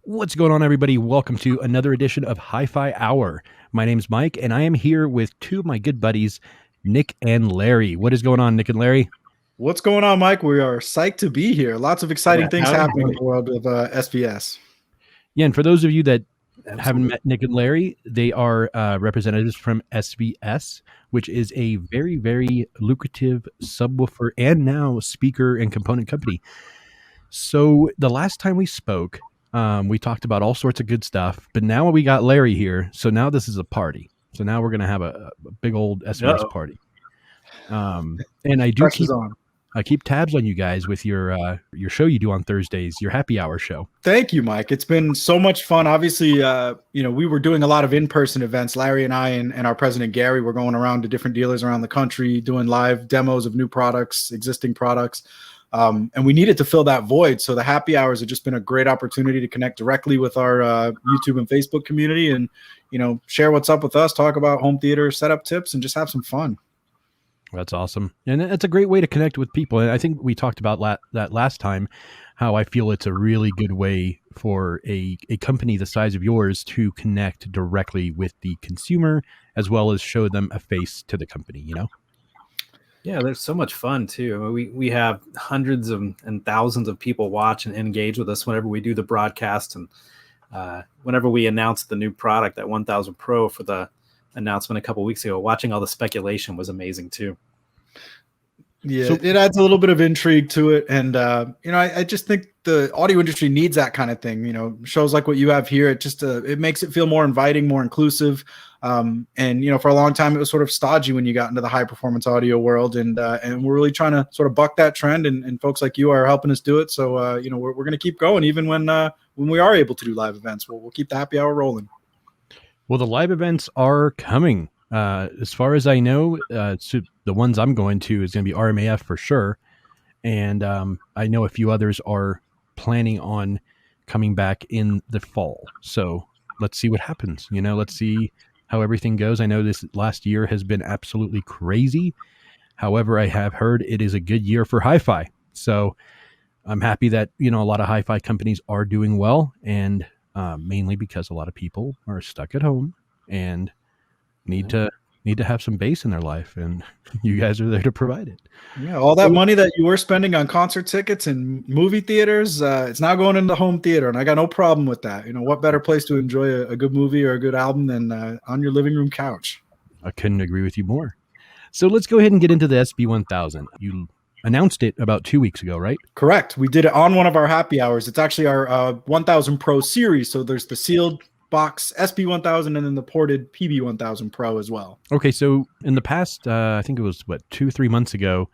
What's going on, everybody? Welcome to another edition of HiFi Hour. My name's Mike, and I am here with two of my good buddies, Nick and Larry. What is going on, Nick and Larry? What's going on, Mike? We are psyched to be here. Lots of exciting things happening in the world of SVS. Yeah, and for those of you that haven't met Nick and Larry, they are representatives from SVS, which is a very, very lucrative subwoofer and now speaker and component company. So the last time we spoke, we talked about all sorts of good stuff, but now we got Larry here. So now this is a party. So now we're going to have a big old SVS party. And I keep tabs on you guys with your show you do on Thursdays, your happy hour show. Thank you, Mike. It's been so much fun. Obviously, we were doing a lot of in-person events. Larry and I and our president, Gary, were going around to different dealers around the country, doing live demos of new products, existing products. And we needed to fill that void. So the happy hours have just been a great opportunity to connect directly with our YouTube and Facebook community and, share what's up with us, talk about home theater setup tips, and just have some fun. That's awesome. And it's a great way to connect with people. And I think we talked about that last time, how I feel it's a really good way for a company the size of yours to connect directly with the consumer, as well as show them a face to the company, Yeah, there's so much fun too. We have hundreds and thousands of people watch and engage with us whenever we do the broadcast, and whenever we announced the new product, that 1000 Pro, for the announcement a couple of weeks ago. Watching all the speculation was amazing too. Yeah, so it adds a little bit of intrigue to it, and I just think the audio industry needs that kind of thing. Shows like what you have here, it just it makes it feel more inviting, more inclusive. And for a long time it was sort of stodgy when you got into the high performance audio world, and we're really trying to sort of buck that trend, and folks like you are helping us do it. So we're going to keep going even when we are able to do live events. We'll keep the happy hour rolling. Well, the live events are coming. As far as I know, so the ones I'm going to is going to be RMAF for sure. And I know a few others are planning on coming back in the fall. So let's see what happens. Let's see how everything goes. I know this last year has been absolutely crazy. However, I have heard it is a good year for hi-fi. So I'm happy that, a lot of hi-fi companies are doing well, and mainly because a lot of people are stuck at home and need to have some bass in their life, and you guys are there to provide it. Yeah, all that money that you were spending on concert tickets and movie theaters, it's now going into home theater, and I got no problem with that. What better place to enjoy a good movie or a good album than on your living room couch? I couldn't agree with you more. So let's go ahead and get into the Sp2000. You announced it about 2 weeks ago, right? Correct. We did it on one of our happy hours. It's actually our 1000 Pro series. So there's the sealed box Sp1000 and then the ported PB1000 Pro as well. Okay, so in the past, I think it was 2-3 months ago,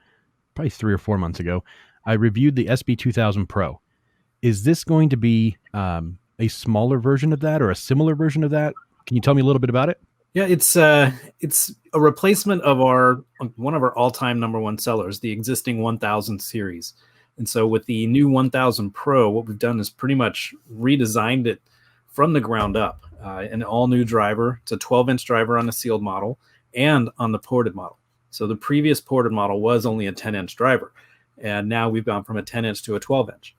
probably 3 or 4 months ago, I reviewed the Sp2000 Pro. Is this going to be a smaller version of that or a similar version of that? Can you tell me a little bit about it? Yeah, it's a replacement of one of our all-time number one sellers, the existing 1000 series. And so with the new 1000 Pro, what we've done is pretty much redesigned it from the ground up. An all-new driver. It's a 12-inch driver on the sealed model and on the ported model. So the previous ported model was only a 10-inch driver, and now we've gone from a 10-inch to a 12-inch.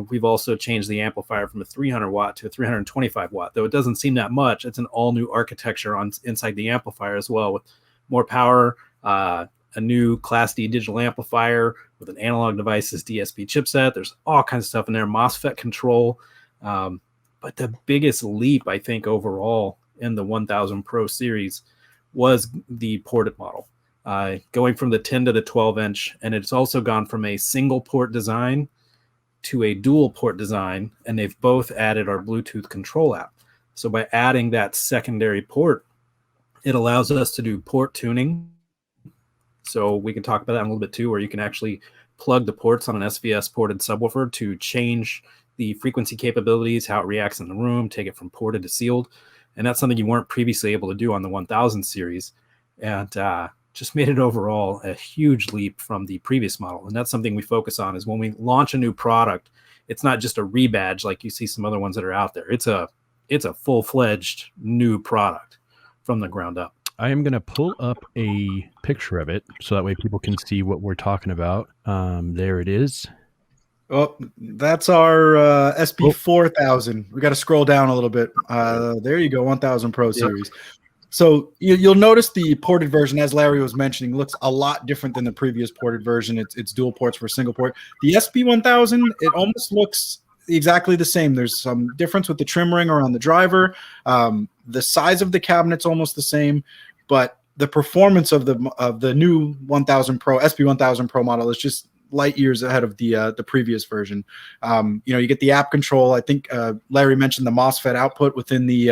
We've also changed the amplifier from a 300 watt to a 325 watt, though it doesn't seem that much. It's an all new architecture inside the amplifier as well, with more power, a new Class D digital amplifier with an analog devices DSP chipset. There's all kinds of stuff in there, MOSFET control. But the biggest leap, I think, overall in the 1000 Pro series was the ported model, going from the 10 to the 12-inch. And it's also gone from a single port design to a dual port design, and they've both added our Bluetooth control app. So by adding that secondary port, it allows us to do port tuning. So we can talk about that in a little bit too, where you can actually plug the ports on an SVS ported subwoofer to change the frequency capabilities, how it reacts in the room, take it from ported to sealed. And that's something you weren't previously able to do on the 1000 series. And just made it overall a huge leap from the previous model. And that's something we focus on, is when we launch a new product, it's not just a rebadge like you see some other ones that are out there. It's a full-fledged new product from the ground up. I am going to pull up a picture of it so that way people can see what we're talking about. There it is. Oh, that's our SP4000. We got to scroll down a little bit. There you go, 1000 Pro series. So you'll notice the ported version, as Larry was mentioning, looks a lot different than the previous ported version. It's dual ports for single port. The SP1000, it almost looks exactly the same. There's some difference with the trim ring around the driver. The size of the cabinet's almost the same, but the performance of the new 1000 Pro, SP1000 Pro model is just light years ahead of the previous version. You get the app control. I think Larry mentioned the MOSFET output within the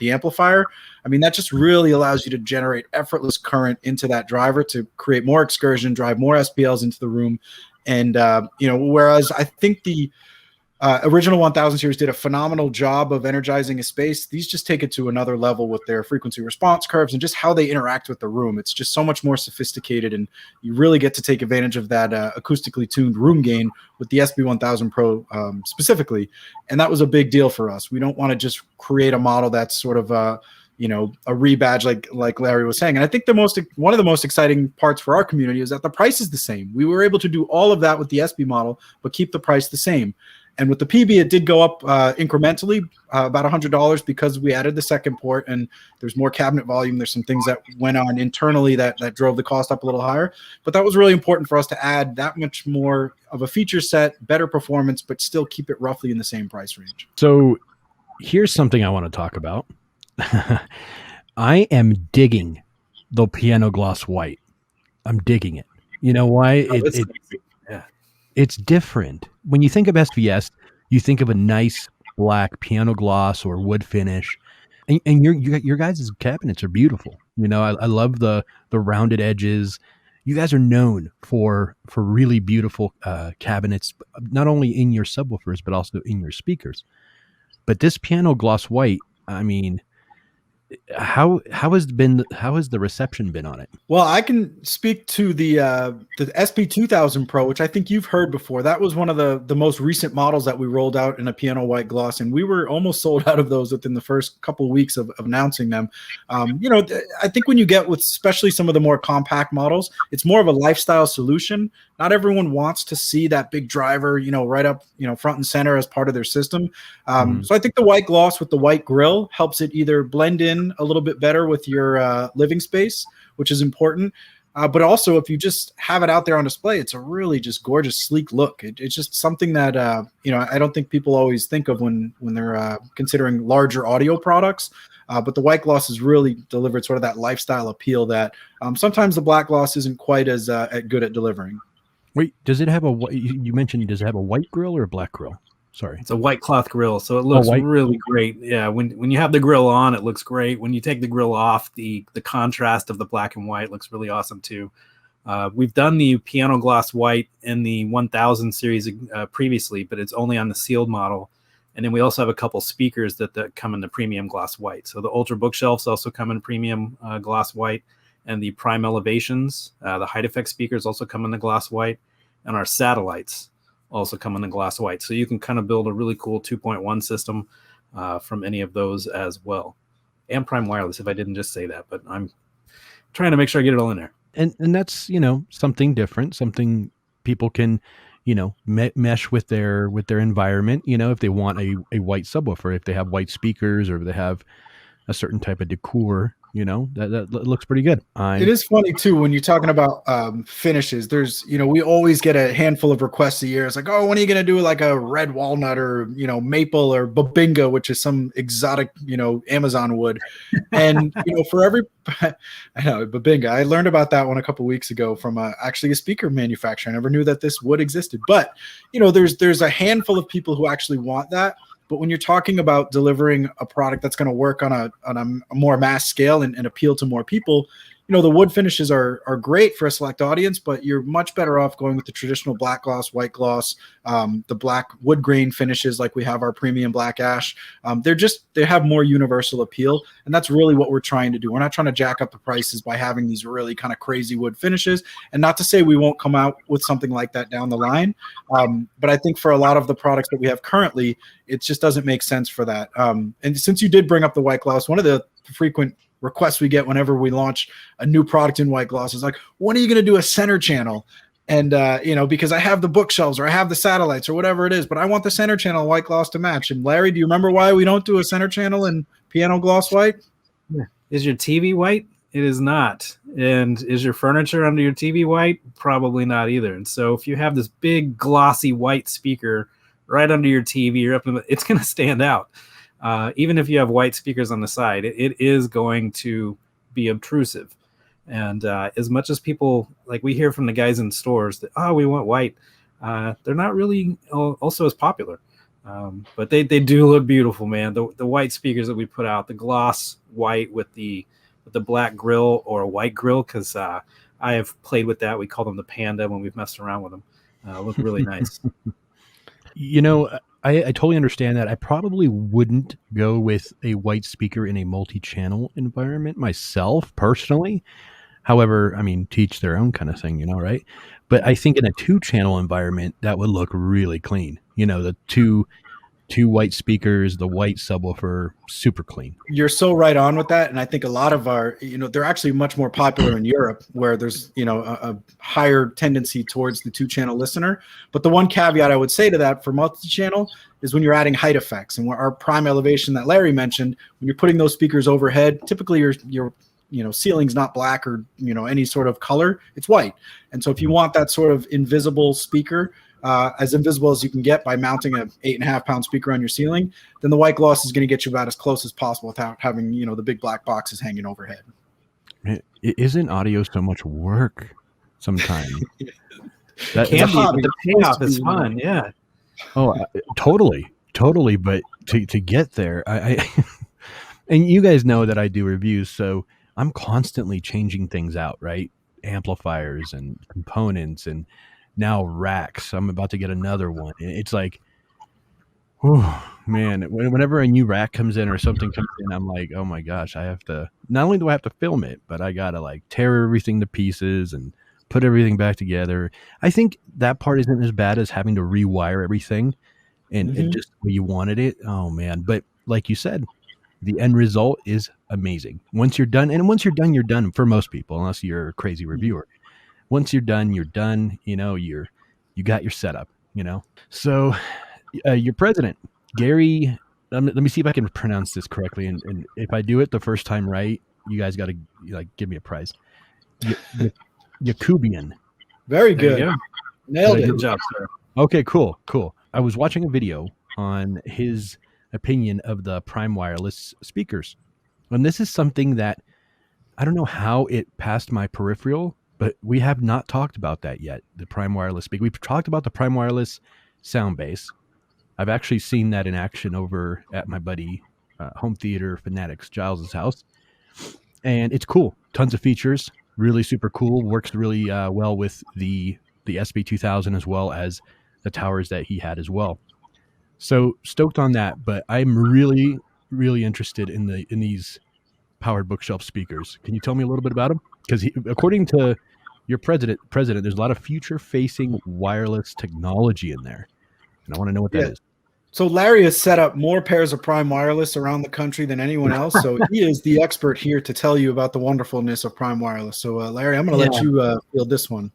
amplifier. I mean, that just really allows you to generate effortless current into that driver to create more excursion, drive more SPLs into the room. And, whereas I think the original 1000 series did a phenomenal job of energizing a space, these just take it to another level with their frequency response curves and just how they interact with the room. It's just so much more sophisticated, and you really get to take advantage of that acoustically tuned room gain with the SB1000 Pro specifically. And that was a big deal for us. We don't want to just create a model that's sort of a rebadge like Larry was saying. And I think one of the most exciting parts for our community is that the price is the same. We were able to do all of that with the SB model, but keep the price the same. And with the PB, it did go up incrementally, about $100, because we added the second port and there's more cabinet volume. There's some things that went on internally that drove the cost up a little higher. But that was really important for us to add that much more of a feature set, better performance, but still keep it roughly in the same price range. So here's something I want to talk about. I am digging the piano gloss white. I'm digging it. You know why? It's different. When you think of SVS, you think of a nice black piano gloss or wood finish, and your guys' cabinets are beautiful. I love the rounded edges. You guys are known for really beautiful cabinets, not only in your subwoofers but also in your speakers. But this piano gloss white, I mean, how has the reception been on it? Well, I can speak to the Sp2000 Pro, which I think you've heard before. That was one of the most recent models that we rolled out in a piano white gloss, and we were almost sold out of those within the first couple of weeks of announcing them. I think when you get with especially some of the more compact models, it's more of a lifestyle solution. Not everyone wants to see that big driver, right up, front and center as part of their system. So I think the white gloss with the white grill helps it either blend in a little bit better with your living space, which is important. But also, if you just have it out there on display, it's a really just gorgeous, sleek look. It's just something that, I don't think people always think of when they're considering larger audio products. But the white gloss has really delivered sort of that lifestyle appeal that sometimes the black gloss isn't quite as good at delivering. Wait, does it have you mentioned, does it have a white grill or a black grill? Sorry. It's a white cloth grill, so it looks really great. Yeah, when you have the grill on, it looks great. When you take the grill off, the contrast of the black and white looks really awesome too. We've done the piano gloss white in the 1000 series previously, but it's only on the sealed model. And then we also have a couple speakers that come in the premium gloss white. So the Ultra Bookshelves also come in premium gloss white, and the Prime Elevations, the Height Effect speakers also come in the gloss white, and our satellites also come in the gloss white. So you can kind of build a really cool 2.1 system from any of those as well. And Prime Wireless, if I didn't just say that, but I'm trying to make sure I get it all in there. And that's, something different, something people can, mesh with their environment, if they want a white subwoofer, if they have white speakers, or if they have a certain type of decor, that looks pretty good. It is funny too when you're talking about finishes. There's, we always get a handful of requests a year. It's like, oh, when are you going to do like a red walnut or maple or babinga, which is some exotic Amazon wood. And for every, I know babinga. I learned about that one a couple of weeks ago from actually a speaker manufacturer. I never knew that this wood existed. But there's a handful of people who actually want that. But when you're talking about delivering a product that's going to work on a more mass scale and appeal to more people, the wood finishes are great for a select audience, but you're much better off going with the traditional black gloss, white gloss, the black wood grain finishes like we have our premium black ash. They have more universal appeal, and that's really what we're trying to do. We're not trying to jack up the prices by having these really kind of crazy wood finishes, and not to say we won't come out with something like that down the line. But I think for a lot of the products that we have currently, it just doesn't make sense for that. And since you did bring up the white gloss, one of the frequent requests we get whenever we launch a new product in white gloss is like, when are you going to do a center channel? And, because I have the bookshelves or I have the satellites or whatever it is, but I want the center channel white gloss to match. And Larry, do you remember why we don't do a center channel in piano gloss white? Is your TV white? It is not. And is your furniture under your TV white? Probably not either. And so if you have this big glossy white speaker right under your TV, it's going to stand out. Even if you have white speakers on the side, it is going to be obtrusive. And as much as people, like we hear from the guys in stores that, oh, we want white, they're not really also as popular. But they do look beautiful, man. The white speakers that we put out, the gloss white with the black grill or a white grill, because I have played with that. We call them the Panda when we've messed around with them. Look really nice. I totally understand that. I probably wouldn't go with a white speaker in a multi-channel environment myself, personally. However, I mean, teach their own kind of thing, right? But I think in a 2-channel environment, that would look really clean. The two white speakers, the white subwoofer, super clean. You're so right on with that. And I think a lot of our, they're actually much more popular in Europe, where there's, a higher tendency towards the 2-channel listener. But the one caveat I would say to that for multi-channel is when you're adding height effects, and our prime elevation that Larry mentioned, when you're putting those speakers overhead, typically your ceiling's not black or, any sort of color, it's white. And so if you want that sort of invisible speaker, as invisible as you can get by mounting a 8.5-pound speaker on your ceiling, then the white gloss is going to get you about as close as possible without having, the big black boxes hanging overhead. Isn't audio so much work sometimes? That can be, but the payoff is fun. Yeah. Oh, totally. But to get there, I and you guys know that I do reviews, so I'm constantly changing things out, right? Amplifiers and components and now racks. I'm about to get another one. It's like, oh man, whenever a new rack comes in or something comes in, I'm like, oh my gosh, I have to, not only do I have to film it, but I got to like tear everything to pieces and put everything back together. I think that part isn't as bad as having to rewire everything and just the way you wanted it. Oh man. But like you said, the end result is amazing. Once you're done, you're done for most people, unless you're a crazy reviewer. Once you're done, you got your setup, So your president, Gary, let me see if I can pronounce this correctly. And if I do it the first time right, you guys got to give me a prize. Yakubian. Very good. Nailed it. Good job, sir. Okay, cool. I was watching a video on his opinion of the Prime Wireless speakers. And this is something that I don't know how it passed my peripheral, but we have not talked about that yet, the Prime Wireless speaker. We've talked about the Prime Wireless sound base. I've actually seen that in action over at my buddy Home Theater Fanatics Giles's house. And it's cool. Tons of features. Really super cool. Works really well with the Sp2000 as well as the towers that he had as well. So stoked on that, but I'm really, really interested in these powered bookshelf speakers. Can you tell me a little bit about them? Because according to your president, there's a lot of future-facing wireless technology in there, and I want to know what that is. So Larry has set up more pairs of Prime Wireless around the country than anyone else. So he is the expert here to tell you about the wonderfulness of Prime Wireless. So Larry, I'm going to let you field this one.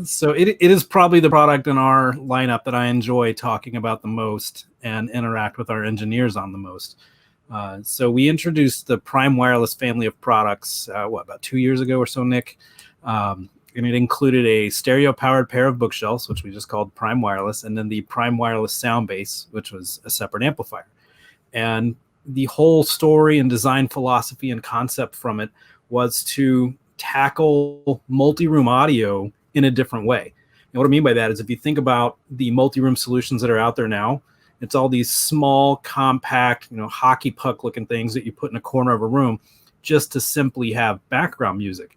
So it is probably the product in our lineup that I enjoy talking about the most and interact with our engineers on the most. So we introduced the Prime Wireless family of products, about 2 years ago or so, Nick? And it included a stereo-powered pair of bookshelves, which we just called Prime Wireless, and then the Prime Wireless sound base, which was a separate amplifier. And the whole story and design philosophy and concept from it was to tackle multi-room audio in a different way. And what I mean by that is if you think about the multi-room solutions that are out there now, it's all these small, compact, hockey puck looking things that you put in a corner of a room just to simply have background music.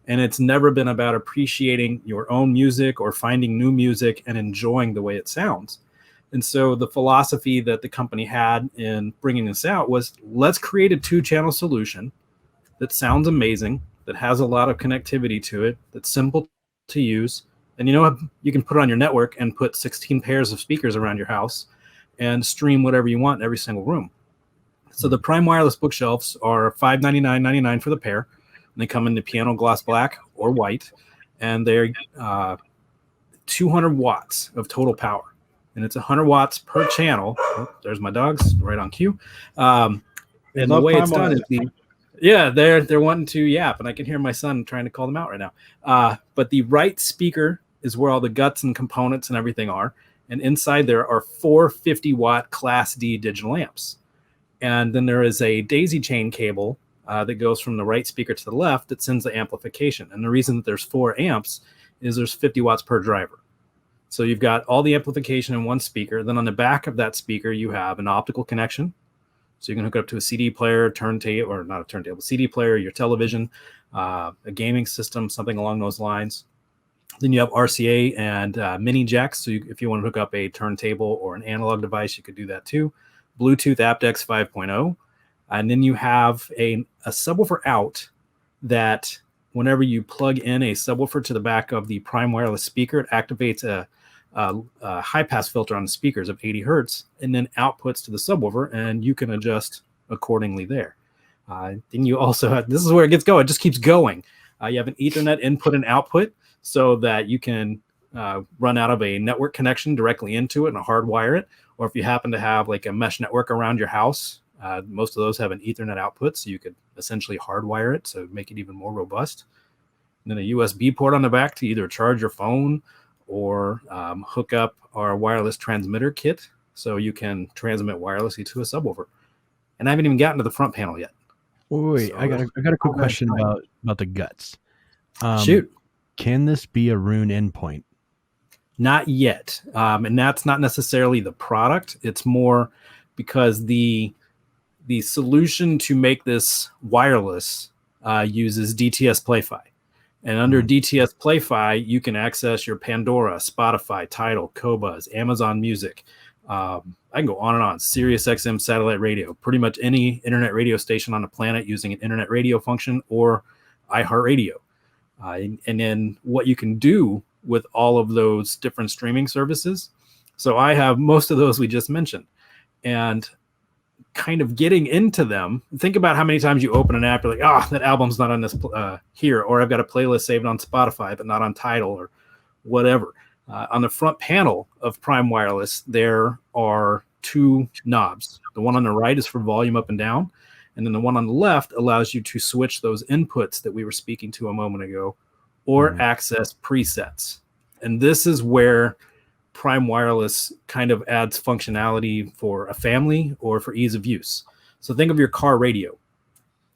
And it's never been about appreciating your own music or finding new music and enjoying the way it sounds. And so the philosophy that the company had in bringing this out was, let's create a 2-channel solution that sounds amazing, that has a lot of connectivity to it, that's simple to use. And you can put it on your network and put 16 pairs of speakers around your house and stream whatever you want in every single room. So the Prime Wireless bookshelves are $599.99 for the pair. And they come in the piano gloss black or white, and they're 200 watts of total power, and it's 100 watts per channel. Oh, there's my dogs right on cue. And the way it's done is they're wanting to yap, and I can hear my son trying to call them out right now. But the right speaker is where all the guts and components and everything are, and inside there are 4 50-watt Class D digital amps. And then there is a daisy chain cable that goes from the right speaker to the left that sends the amplification. And the reason that there's 4 amps is there's 50 watts per driver. So you've got all the amplification in one speaker. Then on the back of that speaker, you have an optical connection. So you can hook it up to a CD player, turntable, or not a turntable, CD player, your television, a gaming system, something along those lines. Then you have RCA and mini jacks. So if you want to hook up a turntable or an analog device, you could do that too. Bluetooth aptX 5.0. And then you have a subwoofer out that whenever you plug in a subwoofer to the back of the Prime Wireless speaker, it activates a high-pass filter on the speakers of 80 hertz and then outputs to the subwoofer, and you can adjust accordingly there. Then you also have, this is where it gets going. It just keeps going. You have an Ethernet input and output so that you can run out of a network connection directly into it and hardwire it. Or if you happen to have like a mesh network around your house, most of those have an Ethernet output, so you could essentially hardwire it, so make it even more robust. And then a USB port on the back to either charge your phone or hook up our wireless transmitter kit so you can transmit wirelessly to a subwoofer. And I haven't even gotten to the front panel yet. Wait, so, I got a quick question about the guts. Shoot. Can this be a Roon endpoint? Not yet. And that's not necessarily the product. It's more because the solution to make this wireless uses Dts Play-Fi. And under Dts Play-Fi, you can access your Pandora, Spotify, Tidal, Qobuz, Amazon Music. I can go on and on. Sirius XM satellite radio, pretty much any internet radio station on the planet using an internet radio function or iHeartRadio. And then what you can do with all of those different streaming services. So I have most of those we just mentioned. And kind of getting into them, think about how many times you open an app, you're like, that album's not on this here, or I've got a playlist saved on Spotify but not on Tidal or whatever. On the front panel of Prime Wireless, there are 2 knobs. The one on the right is for volume up and down, and then the one on the left allows you to switch those inputs that we were speaking to a moment ago or access presets. And this is where Prime Wireless kind of adds functionality for a family or for ease of use. So think of your car radio.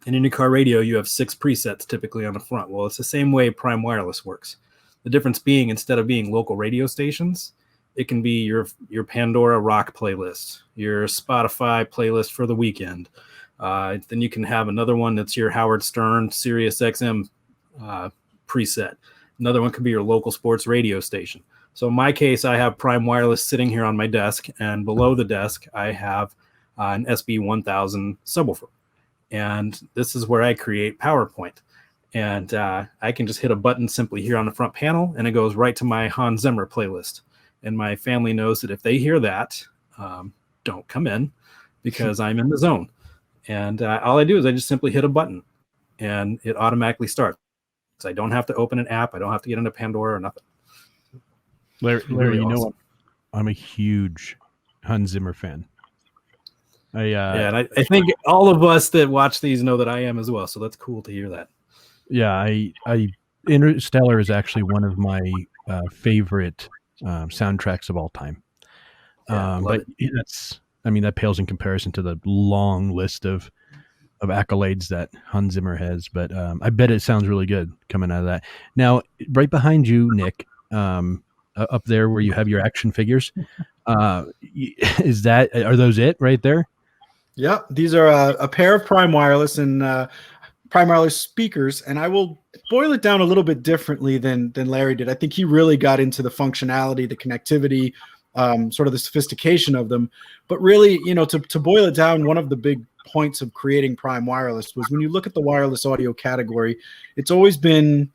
And in your car radio, you have 6 presets typically on the front. Well, it's the same way Prime Wireless works. The difference being, instead of being local radio stations, it can be your Pandora rock playlist, your Spotify playlist for the weekend. Then you can have another one that's your Howard Stern, Sirius XM preset. Another one could be your local sports radio station. So in my case, I have Prime Wireless sitting here on my desk, and below the desk, I have an Sp2000 subwoofer. And this is where I create PowerPoint. And I can just hit a button simply here on the front panel, and it goes right to my Hans Zimmer playlist. And my family knows that if they hear that, don't come in because I'm in the zone. And all I do is I just simply hit a button, and it automatically starts. So I don't have to open an app. I don't have to get into Pandora or nothing. Larry, you know, I'm a huge Hans Zimmer fan. And I think all of us that watch these know that I am as well. So that's cool to hear that. Yeah, Interstellar is actually one of my favorite soundtracks of all time. But that pales in comparison to the long list of accolades that Hans Zimmer has. But I bet it sounds really good coming out of that. Now, right behind you, Nick, up there where you have your action figures, are those it right there? Yep, these are a pair of Prime Wireless and Prime Wireless speakers, and I will boil it down a little bit differently than Larry did. I think he really got into the functionality, the connectivity, sort of the sophistication of them. But really, to boil it down, one of the big points of creating Prime Wireless was when you look at the wireless audio category, it's always been,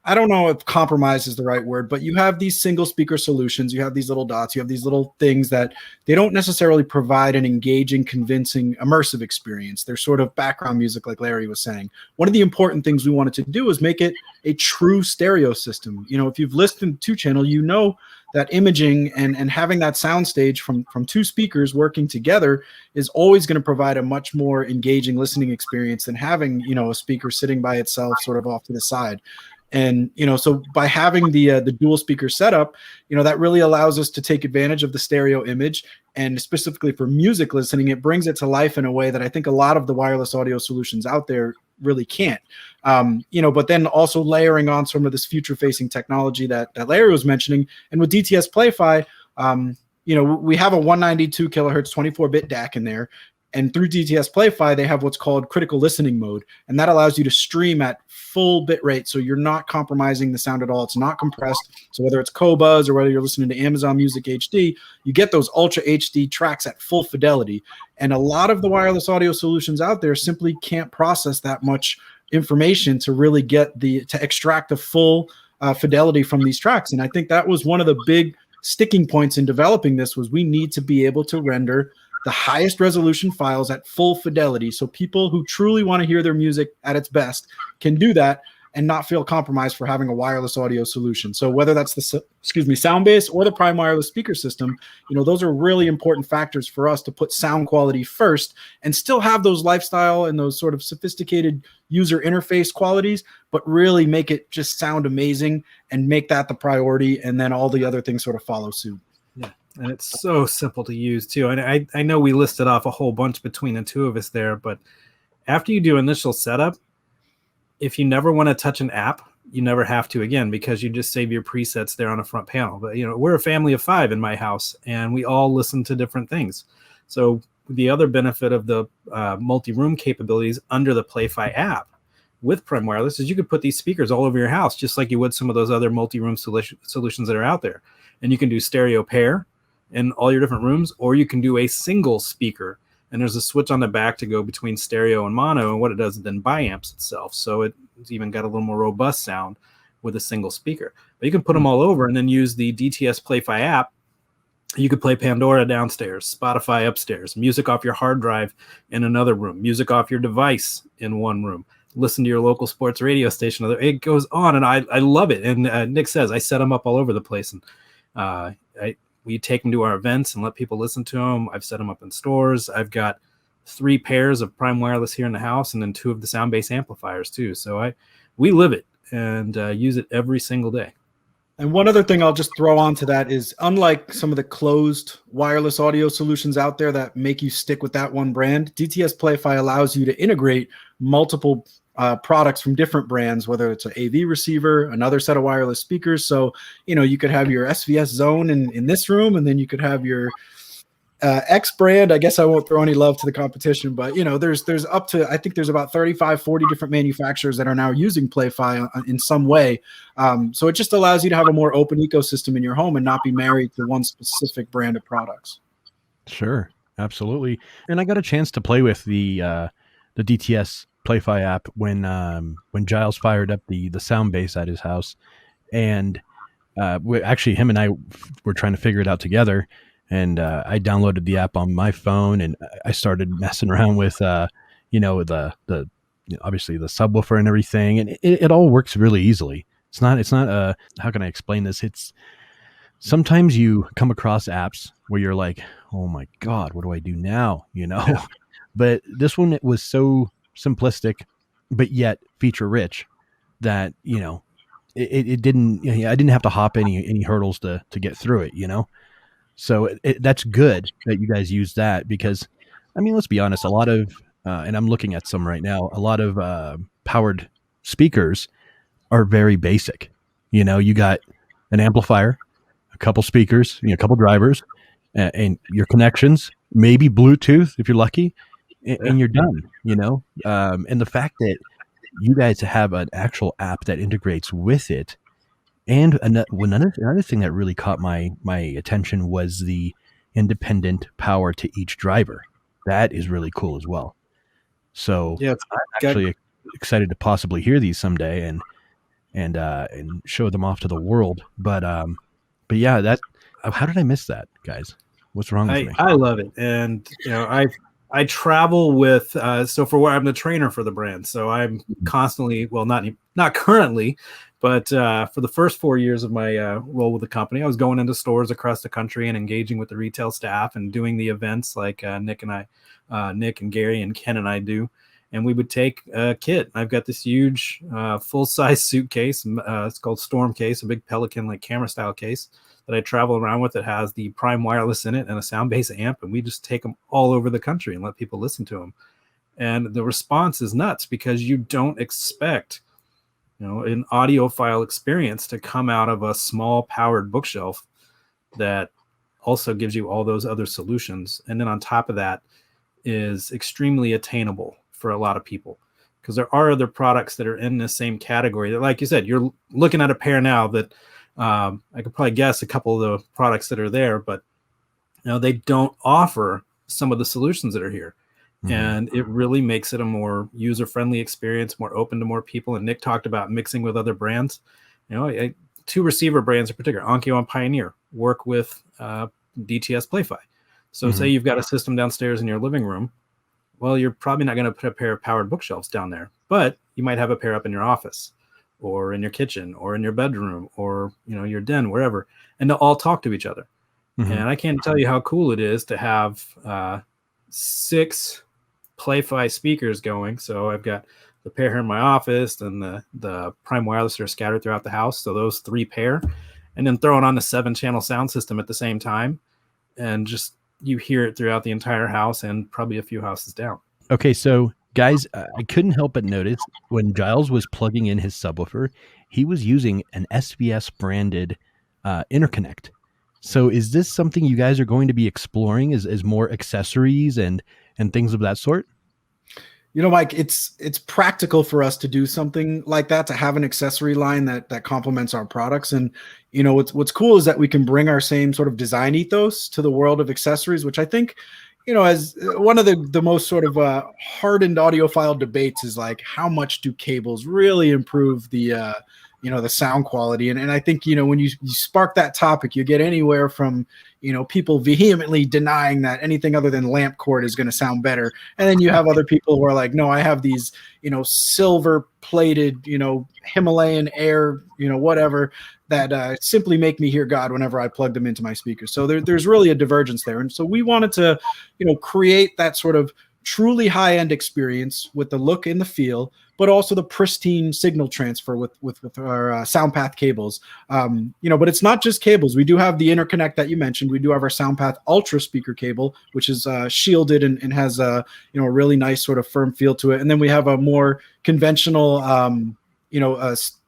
I don't know if compromise is the right word, but you have these single speaker solutions. You have these little dots. You have these little things that they don't necessarily provide an engaging, convincing, immersive experience. They're sort of background music, like Larry was saying. One of the important things we wanted to do is make it a true stereo system. You know, if you've listened to channel, you know that imaging and having that soundstage from two speakers working together is always going to provide a much more engaging listening experience than having, you know, a speaker sitting by itself sort of off to the side. And, you know, so by having the dual speaker setup, you know, that really allows us to take advantage of the stereo image, and specifically for music listening, it brings it to life in a way that I think a lot of the wireless audio solutions out there really can't. You know, but then also layering on some of this future facing technology that Larry was mentioning. And with DTS Play-Fi, you know, we have a 192 kilohertz 24-bit DAC in there. And through DTS Play-Fi, they have what's called critical listening mode. And that allows you to stream at full bit rate. So you're not compromising the sound at all. It's not compressed. So whether it's Qobuz or whether you're listening to Amazon Music HD, you get those Ultra HD tracks at full fidelity. And a lot of the wireless audio solutions out there simply can't process that much information to really get to extract the full fidelity from these tracks. And I think that was one of the big sticking points in developing this, was we need to be able to render the highest resolution files at full fidelity, so people who truly want to hear their music at its best can do that and not feel compromised for having a wireless audio solution. So whether that's the Soundbase or the Prime wireless speaker system, you know, those are really important factors for us to put sound quality first and still have those lifestyle and those sort of sophisticated user interface qualities, but really make it just sound amazing and make that the priority, and then all the other things sort of follow suit. And it's so simple to use too. And I know we listed off a whole bunch between the two of us there, but after you do initial setup, if you never want to touch an app, you never have to again, because you just save your presets there on a front panel. But, you know, we're a family of 5 in my house, and we all listen to different things. So the other benefit of the multi-room capabilities under the Play-Fi app with Prime Wireless is you could put these speakers all over your house, just like you would some of those other multi-room solutions that are out there. And you can do stereo pair in all your different rooms, or you can do a single speaker, and there's a switch on the back to go between stereo and mono, and what it does is then biamps itself, so it's even got a little more robust sound with a single speaker. But you can put them all over and then use the DTS Play-Fi app. You could play Pandora downstairs, Spotify upstairs, music off your hard drive in another room, music off your device in one room, listen to your local sports radio station. It goes on, and I love it. And Nick says I set them up all over the place, and we take them to our events and let people listen to them. I've set them up in stores. I've got 3 pairs of Prime Wireless here in the house, and then 2 of the Soundbase amplifiers too. So we live it and use it every single day. And one other thing I'll just throw onto that is, unlike some of the closed wireless audio solutions out there that make you stick with that one brand, DTS Play-Fi allows you to integrate multiple products from different brands, whether it's an AV receiver, another set of wireless speakers. So, you know, you could have your SVS Zone in this room, and then you could have your X brand. I guess I won't throw any love to the competition, but, you know, there's up to, I think there's about 35, 40 different manufacturers that are now using Play-Fi in some way. So it just allows you to have a more open ecosystem in your home and not be married to one specific brand of products. Sure, absolutely. And I got a chance to play with the DTS Play-Fi app when Giles fired up the Soundbase at his house, and actually him and I were trying to figure it out together, and I downloaded the app on my phone, and I started messing around with you know, the obviously the subwoofer and everything, and it all works really easily. It's not how can I explain this? It's sometimes you come across apps where you're like, oh my God, what do I do now? You know, but this one, it was so simplistic, but yet feature rich that, you know, it didn't, you know, I didn't have to hop any hurdles to get through it, you know? So that's good that you guys use that, because, I mean, let's be honest, a lot of, and I'm looking at some right now, a lot of powered speakers are very basic. You know, you got an amplifier, a couple speakers, you know, a couple drivers, and your connections, maybe Bluetooth if you're lucky, and you're done, you know? And the fact that you guys have an actual app that integrates with it. And another thing that really caught my attention was the independent power to each driver. That is really cool as well. So yeah, I'm actually excited to possibly hear these someday. And and show them off to the world. But yeah, that how did I miss that, guys? What's wrong with me? I love it, and I travel with so for what I'm the trainer for the brand, so I'm constantly not currently, but for the first 4 years of my role with the company, I was going into stores across the country and engaging with the retail staff and doing the events like Nick and Gary and Ken and I do. And we would take a kit. I've got this huge full-size suitcase. It's called Stormcase, a big Pelican like camera style case that I travel around with. That has the Prime wireless in it and a Soundbase amp, and we just take them all over the country and let people listen to them. And the response is nuts because you don't expect, an audiophile experience to come out of a small powered bookshelf that also gives you all those other solutions. And then on top of that is extremely attainable for a lot of people, because there are other products that are in the same category that, like you said, you're looking at a pair now that I could probably guess a couple of the products that are there, but they don't offer some of the solutions that are here. Mm-hmm. And it really makes it a more user-friendly experience, more open to more people. And Nick talked about mixing with other brands. Two receiver brands in particular, Onkyo and Pioneer, work with Dts Play-Fi. So say you've got a system downstairs in your living room. Well, you're probably not going to put a pair of powered bookshelves down there, but you might have a pair up in your office or in your kitchen or in your bedroom or, your den, wherever, and they'll all talk to each other. Mm-hmm. And I can't tell you how cool it is to have 6 Play-Fi speakers going. So I've got the pair here in my office and the Prime wireless that are scattered throughout the house. So those 3 pair, and then throwing on the 7-channel sound system at the same time. And just, you hear it throughout the entire house and probably a few houses down. Okay, so guys, I couldn't help but notice when Giles was plugging in his subwoofer, he was using an SVS branded interconnect. So is this something you guys are going to be exploring as more accessories and things of that sort? Mike, it's practical for us to do something like that, to have an accessory line that complements our products. And, what's cool is that we can bring our same sort of design ethos to the world of accessories, which I think, as one of the most sort of hardened audiophile debates is like, how much do cables really improve the sound quality? And I think, when you spark that topic, you get anywhere from, people vehemently denying that anything other than lamp cord is going to sound better. And then you have other people who are like, no, I have these, silver plated, Himalayan air, whatever, that simply make me hear God whenever I plug them into my speakers. So there's really a divergence there. And so we wanted to, create that sort of truly high-end experience with the look and the feel, but also the pristine signal transfer with our SoundPath cables. But it's not just cables. We do have the interconnect that you mentioned. We do have our SoundPath Ultra speaker cable, which is shielded and has a really nice sort of firm feel to it. And then we have a more conventional,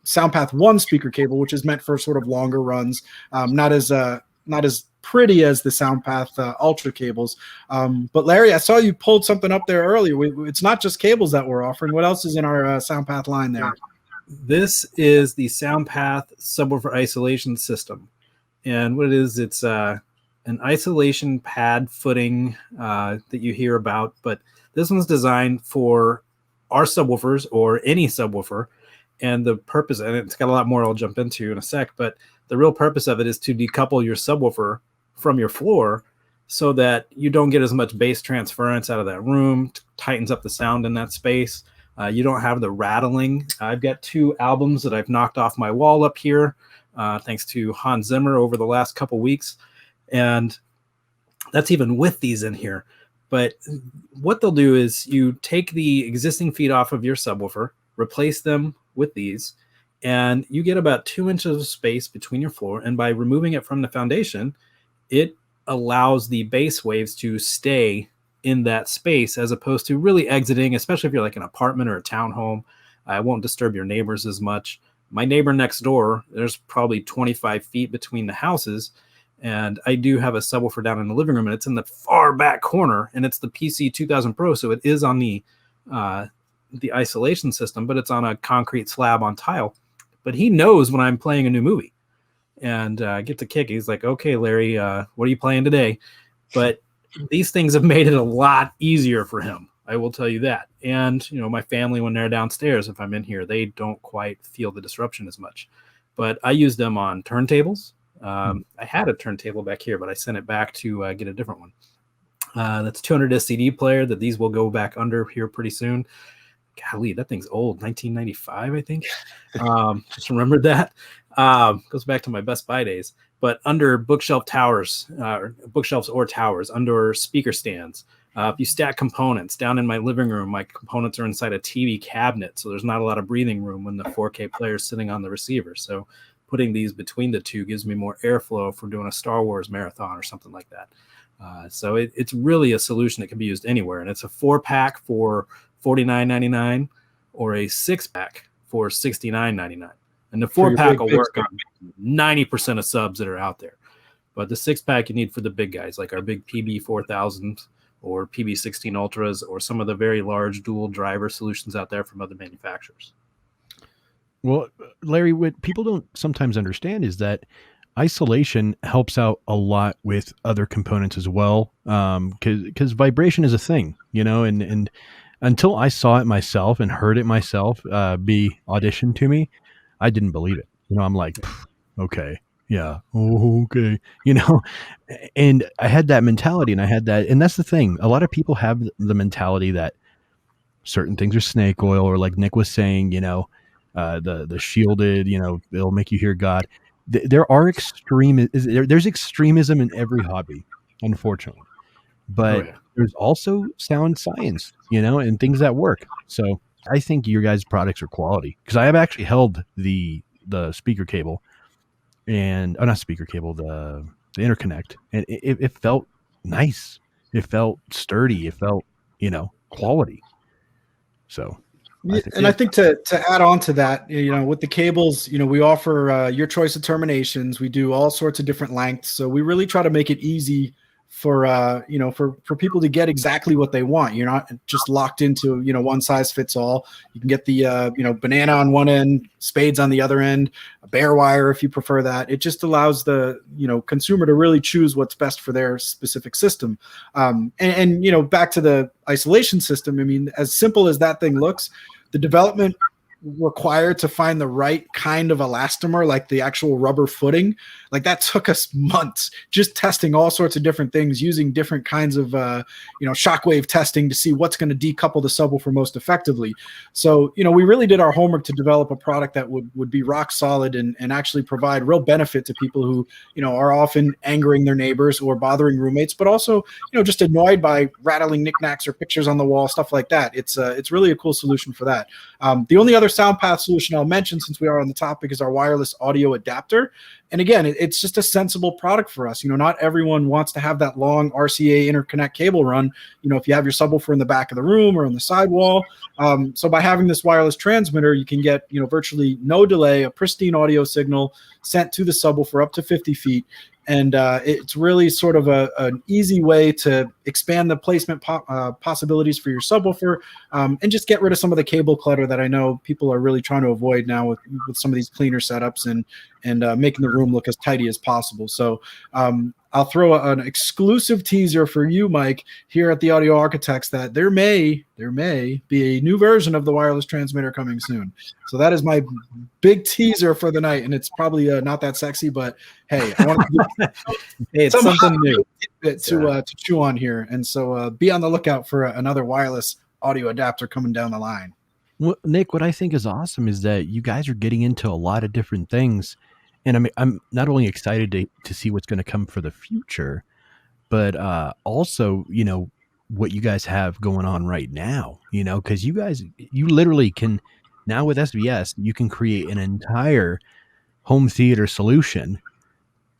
SoundPath 1 speaker cable, which is meant for sort of longer runs, not as pretty as the SoundPath Ultra cables. But Larry, I saw you pulled something up there earlier. It's not just cables that we're offering. What else is in our SoundPath line there? This is the SoundPath subwoofer isolation system. And what it is, it's an isolation pad footing that you hear about. But this one's designed for our subwoofers or any subwoofer. And the purpose, and it's got a lot more I'll jump into in a sec, but the real purpose of it is to decouple your subwoofer from your floor so that you don't get as much bass transference out of that room, tightens up the sound in that space. You don't have the rattling. I've got 2 albums that I've knocked off my wall up here, thanks to Hans Zimmer over the last couple weeks. And that's even with these in here. But what they'll do is you take the existing feet off of your subwoofer, replace them with these, and you get about 2 inches of space between your floor. And by removing it from the foundation, it allows the bass waves to stay in that space as opposed to really exiting, especially if you're like an apartment or a townhome. It won't disturb your neighbors as much. My neighbor next door, there's probably 25 feet between the houses. And I do have a subwoofer down in the living room, and it's in the far back corner, and it's the Sp2000 Pro. So it is on the isolation system, but it's on a concrete slab on tile. But he knows when I'm playing a new movie, and gets a kick. He's like, okay, Larry, what are you playing today? But these things have made it a lot easier for him. I will tell you that. And, my family, when they're downstairs, if I'm in here, they don't quite feel the disruption as much. But I use them on turntables. I had a turntable back here, but I sent it back to get a different one. That's 200 disc CD player that these will go back under here pretty soon. Golly, that thing's old, 1995, I think. Just remembered that. Goes back to my Best Buy days. But under bookshelves or towers, under speaker stands. If you stack components down in my living room, my components are inside a TV cabinet, so there's not a lot of breathing room when the 4K player is sitting on the receiver. So putting these between the two gives me more airflow for doing a Star Wars marathon or something like that. So it's really a solution that can be used anywhere. And it's a 4-pack for $49.99 or a 6-pack for $69.99. And the 4-pack will work on 90% of subs that are out there. But the 6-pack you need for the big guys, like our big PB4000 or PB16 Ultras, or some of the very large dual driver solutions out there from other manufacturers. Well, Larry, what people don't sometimes understand is that isolation helps out a lot with other components as well. Because vibration is a thing, and until I saw it myself and heard it myself be auditioned to me, I didn't believe it. I'm like, okay, yeah, okay, and I had that mentality, and that's the thing. A lot of people have the mentality that certain things are snake oil, or like Nick was saying, the shielded, it'll make you hear God. There are there's extremism in every hobby, unfortunately, but there's also sound science, and things that work. So I think your guys' products are quality, because I have actually held the speaker cable and not speaker cable, the interconnect, and it felt nice. It felt sturdy. It felt, quality. So. I think to add on to that, with the cables, we offer your choice of terminations. We do all sorts of different lengths. So we really try to make it easy for people to get exactly what they want. You're not just locked into, one size fits all. You can get the, banana on one end, spades on the other end, a bare wire if you prefer that. It just allows the, consumer to really choose what's best for their specific system. And back to the isolation system, I mean, as simple as that thing looks, the development required to find the right kind of elastomer, like the actual rubber footing, like that took us months just testing all sorts of different things, using different kinds of shockwave testing to see what's going to decouple the subwoofer most effectively. So we really did our homework to develop a product that would be rock solid and actually provide real benefit to people who are often angering their neighbors or bothering roommates, but also just annoyed by rattling knickknacks or pictures on the wall, stuff like that. It's really a cool solution for that. The only other sound path solution I'll mention, since we are on the topic, is our wireless audio adapter. And again, it's just a sensible product for us. Not everyone wants to have that long RCA interconnect cable run, if you have your subwoofer in the back of the room or on the sidewall. So by having this wireless transmitter, you can get, virtually no delay, a pristine audio signal sent to the subwoofer up to 50 feet. And it's really sort of an easy way to expand the placement possibilities for your subwoofer, and just get rid of some of the cable clutter that I know people are really trying to avoid now with some of these cleaner setups and making the room look as tidy as possible. So I'll throw an exclusive teaser for you, Mike, here at the Audio Arkitekts, that there may be a new version of the wireless transmitter coming soon. So that is my big teaser for the night, and it's probably not that sexy, but hey, I want to it's something new to chew on here. And so be on the lookout for another wireless audio adapter coming down the line. Well, Nick, what I think is awesome is that you guys are getting into a lot of different things. And I'm not only excited to see what's going to come for the future, but also, what you guys have going on right now, because you literally can now with SVS, you can create an entire home theater solution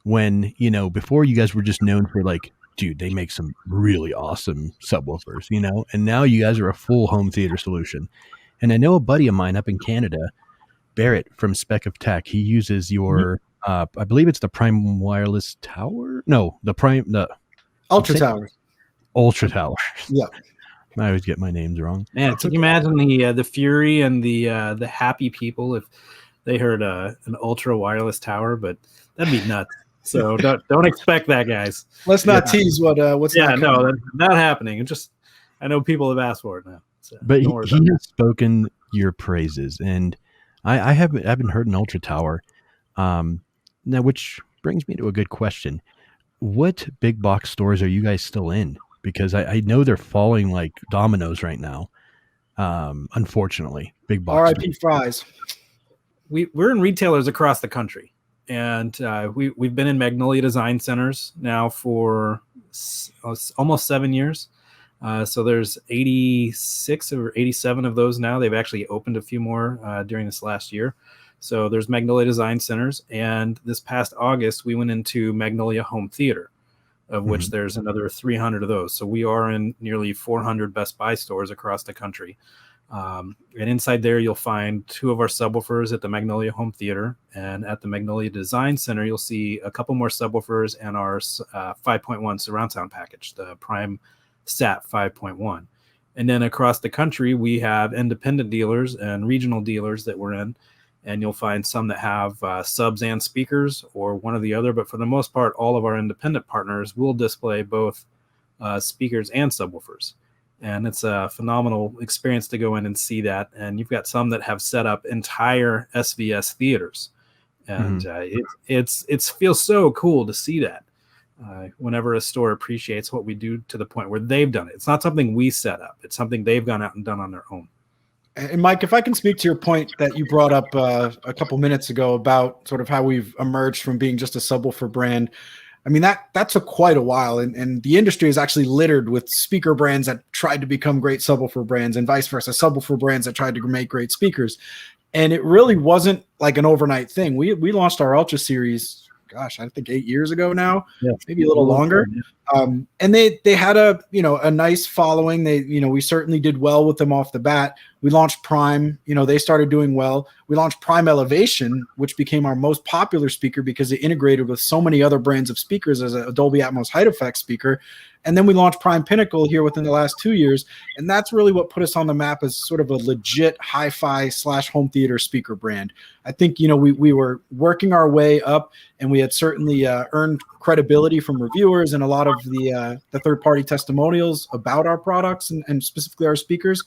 when, before you guys were just known for like, dude, they make some really awesome subwoofers, and now you guys are a full home theater solution. And I know a buddy of mine up in Canada, Barrett from Spec of Tech, he uses your, I believe it's the Prime Wireless Tower. No, the Ultra Tower. Ultra Tower. Yeah. I always get my names wrong. Man, can you imagine the fury and the happy people if they heard an ultra wireless tower? But that'd be nuts. So don't expect that, guys. Let's not tease what's not happening. And just I know people have asked for it now. So But don't worry he about has spoken your praises, and I haven't heard an Ultra Tower. Now, which brings me to a good question. What big box stores are you guys still in? Because I know they're falling like dominoes right now. Unfortunately, big box R.I.P. stores. fries. We're in retailers across the country, and we've been in Magnolia Design Centers now for almost 7 years. So there's 86 or 87 of those now. They've actually opened a few more during this last year. So there's Magnolia Design Centers, and this past August we went into Magnolia Home Theater, of which there's another 300 of those. So we are in nearly 400 Best Buy stores across the country. And inside there, you'll find 2 of our subwoofers at the Magnolia Home Theater, and at the Magnolia Design Center, you'll see a couple more subwoofers and our 5.1 surround sound package, the Prime Sat 5.1. And then across the country, we have independent dealers and regional dealers that we're in, and you'll find some that have subs and speakers or one or the other. But for the most part, all of our independent partners will display both speakers and subwoofers. And it's a phenomenal experience to go in and see that. And you've got some that have set up entire SVS theaters. And it feels so cool to see that whenever a store appreciates what we do to the point where they've done it. It's not something we set up. It's something they've gone out and done on their own. And Mike, if I can speak to your point that you brought up a couple minutes ago about sort of how we've emerged from being just a subwoofer brand. I mean, that took quite a while, and the industry is actually littered with speaker brands that tried to become great subwoofer brands and vice versa, subwoofer brands that tried to make great speakers. And it really wasn't like an overnight thing. We launched our Ultra series, gosh, I think 8 years ago now, maybe a little longer. And they had a nice following. We certainly did well with them off the bat. We launched Prime, they started doing well. We launched Prime Elevation, which became our most popular speaker because it integrated with so many other brands of speakers as a Dolby Atmos height effect speaker. And then we launched Prime Pinnacle here within the last 2 years. And that's really what put us on the map as sort of a legit hi-fi / home theater speaker brand. I think, we were working our way up, and we had certainly earned credibility from reviewers and a lot of the third-party testimonials about our products and specifically our speakers.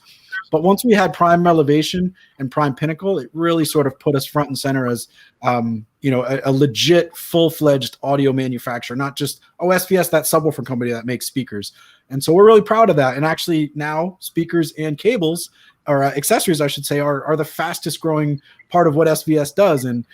But once we had Prime Elevation and Prime Pinnacle, it really sort of put us front and center as a legit full-fledged audio manufacturer, not just SVS, that subwoofer company that makes speakers. And so we're really proud of that. And actually now speakers and cables, or accessories, I should say, are the fastest growing part of what SVS does. And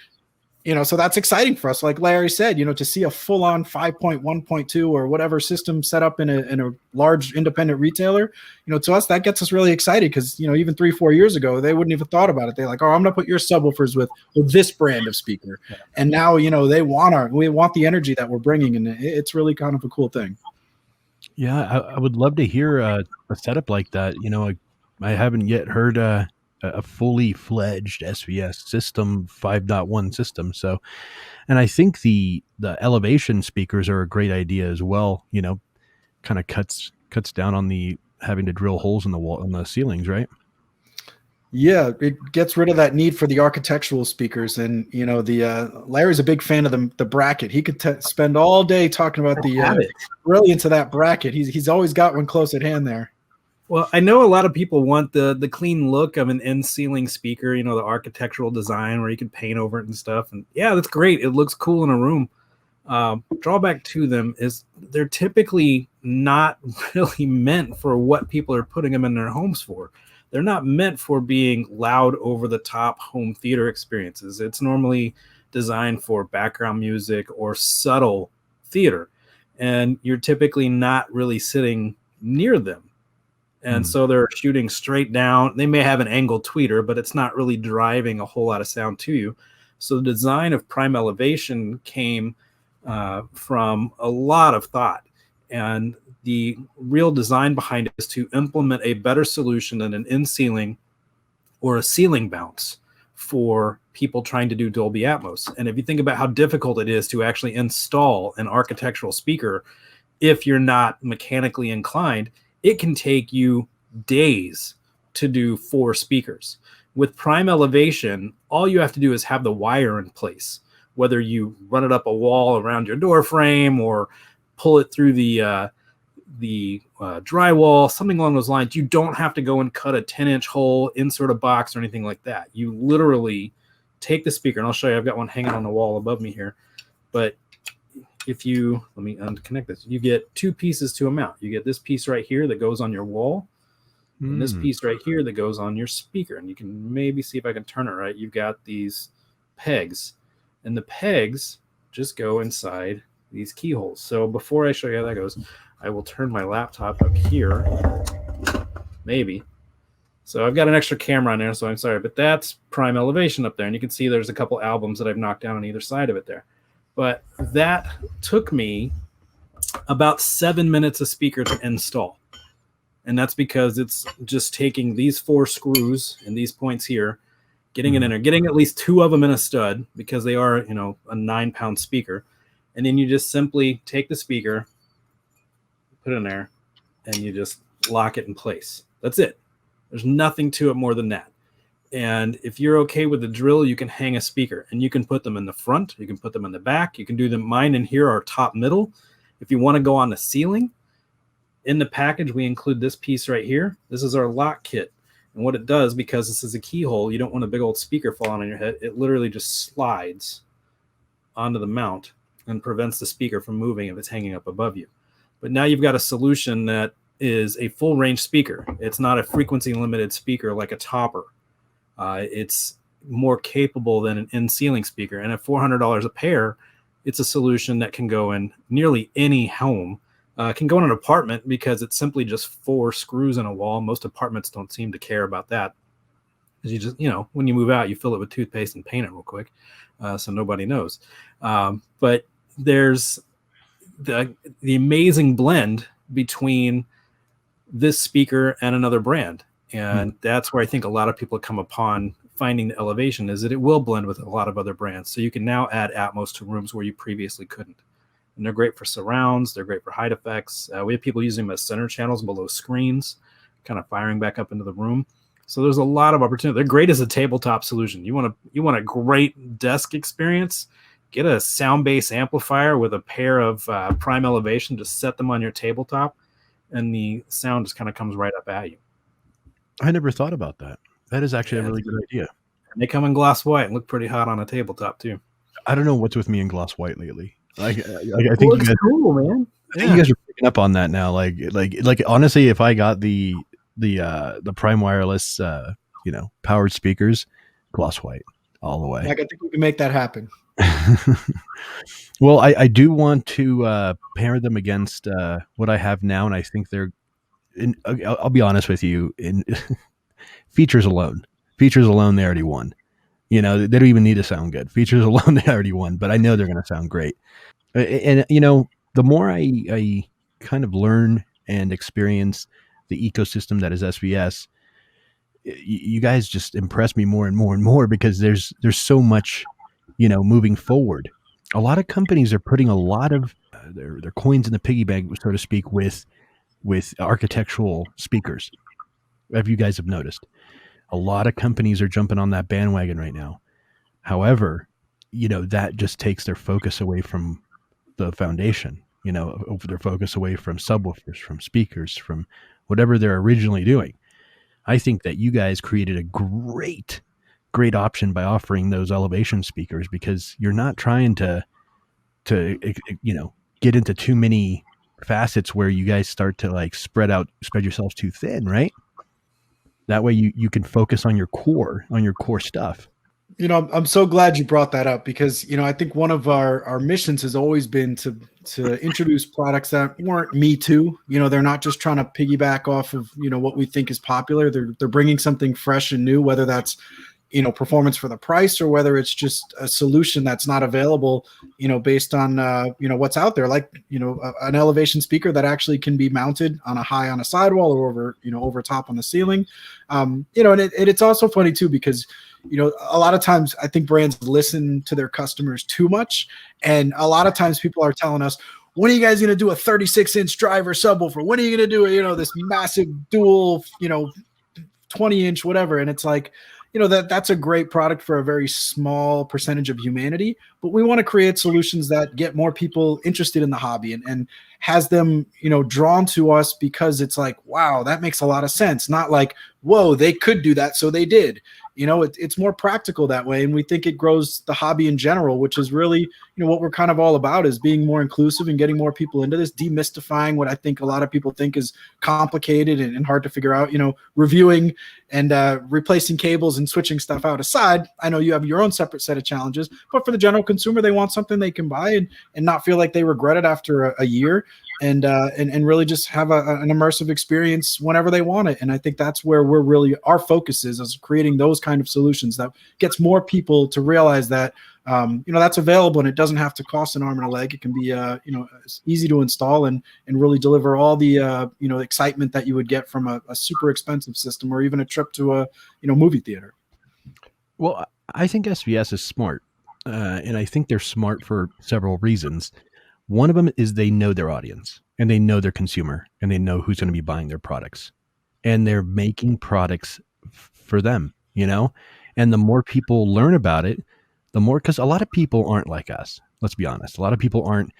so that's exciting for us. Like Larry said, to see a full-on 5.1.2 or whatever system set up in a large independent retailer, to us, that gets us really excited because, even 3-4 years ago, they wouldn't even thought about it. They're like, I'm going to put your subwoofers with this brand of speaker. And now, we want the energy that we're bringing, and it's really kind of a cool thing. Yeah, I would love to hear a setup like that. I haven't yet heard a fully fledged SVS system 5.1 system. So, and I think the elevation speakers are a great idea as well. Kind of cuts down on the having to drill holes in the wall, in the ceilings, right? Yeah, it gets rid of that need for the architectural speakers. And Larry's a big fan of the bracket. He could spend all day talking about the brilliance of that bracket. He's always got one close at hand there. Well, I know a lot of people want the clean look of an in-ceiling speaker, the architectural design where you can paint over it and stuff. And yeah, that's great. It looks cool in a room. Drawback to them is they're typically not really meant for what people are putting them in their homes for. They're not meant for being loud, over-the-top home theater experiences. It's normally designed for background music or subtle theater. And you're typically not really sitting near them. And so they're shooting straight down. They may have an angled tweeter, but it's not really driving a whole lot of sound to you. So the design of Prime Elevation came from a lot of thought. And the real design behind it is to implement a better solution than an in-ceiling or a ceiling bounce for people trying to do Dolby Atmos. And if you think about how difficult it is to actually install an architectural speaker, if you're not mechanically inclined, it can take you days to do 4 speakers. With Prime Elevation, all you have to do is have the wire in place, whether you run it up a wall around your door frame or pull it through the the drywall, something along those lines. You don't have to go and cut a 10-inch hole, insert a box or anything like that. You literally take the speaker, and I'll show you. I've got one hanging on the wall above me here. But if you, let me unconnect this, you get two pieces to a mount. You get this piece right here that goes on your wall, and this piece right here that goes on your speaker. And you can maybe see if I can turn it right. You've got these pegs, and the pegs just go inside these keyholes. So before I show you how that goes, I will turn my laptop up here, maybe. So I've got an extra camera on there, so I'm sorry, but that's prime elevation up there. And you can see there's a couple albums that I've knocked down on either side of it there. But that took me about 7 minutes a speaker to install. And that's because it's just taking these 4 screws and these points here, getting it in there, getting at least 2 of them in a stud because they are, you know, a 9-pound speaker. And then you just simply take the speaker, put it in there, and you just lock it in place. That's it. There's nothing to it more than that. And if you're okay with the drill, you can hang a speaker, and you can put them in the front, you can put them in the back, you can do them. Mine in here are top middle. If you want to go on the ceiling, in the package, we include this piece right here. This is our lock kit. And what it does, because this is a keyhole, you don't want a big old speaker falling on your head. It literally just slides onto the mount and prevents the speaker from moving if it's hanging up above you. But now you've got a solution that is a full range speaker. It's not a frequency limited speaker like a topper. It's more capable than an in-ceiling speaker. And at $400 a pair, it's a solution that can go in nearly any home. Can go in an apartment because it's simply just 4 screws in a wall. Most apartments don't seem to care about that. You just, you know, when you move out, you fill it with toothpaste and paint it real quick, so nobody knows. But there's the amazing blend between this speaker and another brand. And that's where I think a lot of people come upon finding the elevation, is that it will blend with a lot of other brands. So you can now add Atmos to rooms where you previously couldn't. And they're great for surrounds. They're great for height effects. We have people using them as center channels below screens, kind of firing back up into the room. So there's a lot of opportunity. They're great as a tabletop solution. You want a great desk experience, get a Soundbase amplifier with a pair of prime elevation, just set them on your tabletop, and the sound just kind of comes right up at you. I never thought about that. That is actually a really good idea. And they come in gloss white and look pretty hot on a tabletop too. I don't know what's with me in gloss white lately. I think you guys, cool, man. I think you guys are picking up on that now. Like honestly, if I got the Prime Wireless, powered speakers, gloss white all the way. I think we can make that happen. Well, I do want to pair them against what I have now, and I think they're. I'll be honest with you. In features alone, they already won. You know, they don't even need to sound good. Features alone, they already won. But I know they're going to sound great. And the more I kind of learn and experience the ecosystem that is SVS, you guys just impress me more and more and more, because there's so much, moving forward. A lot of companies are putting a lot of their coins in the piggy bank, so to speak, with architectural speakers. If you guys have noticed, a lot of companies are jumping on that bandwagon right now. However, that just takes their focus away from the foundation, their focus away from subwoofers, from speakers, from whatever they're originally doing. I think that you guys created a great option by offering those elevation speakers, because you're not trying to get into too many facets where you guys start to spread yourselves too thin, right? That way you can focus on your core stuff. I'm so glad you brought that up, because, I think one of our missions has always been to introduce products that weren't me too. They're not just trying to piggyback off of, what we think is popular. They're bringing something fresh and new, whether that's, performance for the price, or whether it's just a solution that's not available, based on, what's out there, like, an elevation speaker that actually can be mounted on a sidewall, or over top on the ceiling. And it's also funny too, because, a lot of times I think brands listen to their customers too much. And a lot of times people are telling us, when are you guys going to do a 36-inch driver subwoofer? When are you going to do this massive dual, 20-inch, whatever? And it's like, that's a great product for a very small percentage of humanity, but we want to create solutions that get more people interested in the hobby and has them, drawn to us because it's like, wow, that makes a lot of sense. Not like, whoa, they could do that, so they did. It's more practical that way. And we think it grows the hobby in general, which is really, what we're kind of all about, is being more inclusive and getting more people into this, demystifying what I think a lot of people think is complicated and hard to figure out. Reviewing and replacing cables and switching stuff out aside, I know you have your own separate set of challenges, but for the general consumer, they want something they can buy and not feel like they regret it after a year. And really just have an immersive experience whenever they want it. And I think that's where our focus is creating those kind of solutions that gets more people to realize that, that's available, and it doesn't have to cost an arm and a leg. It can be, easy to install and really deliver all the, excitement that you would get from a super expensive system or even a trip to a, movie theater. Well, I think SVS is smart, and I think they're smart for several reasons. One of them is they know their audience and they know their consumer and they know who's going to be buying their products, and they're making products for them, and the more people learn about it, the more, because a lot of people aren't like us. Let's be honest. A lot of people aren't,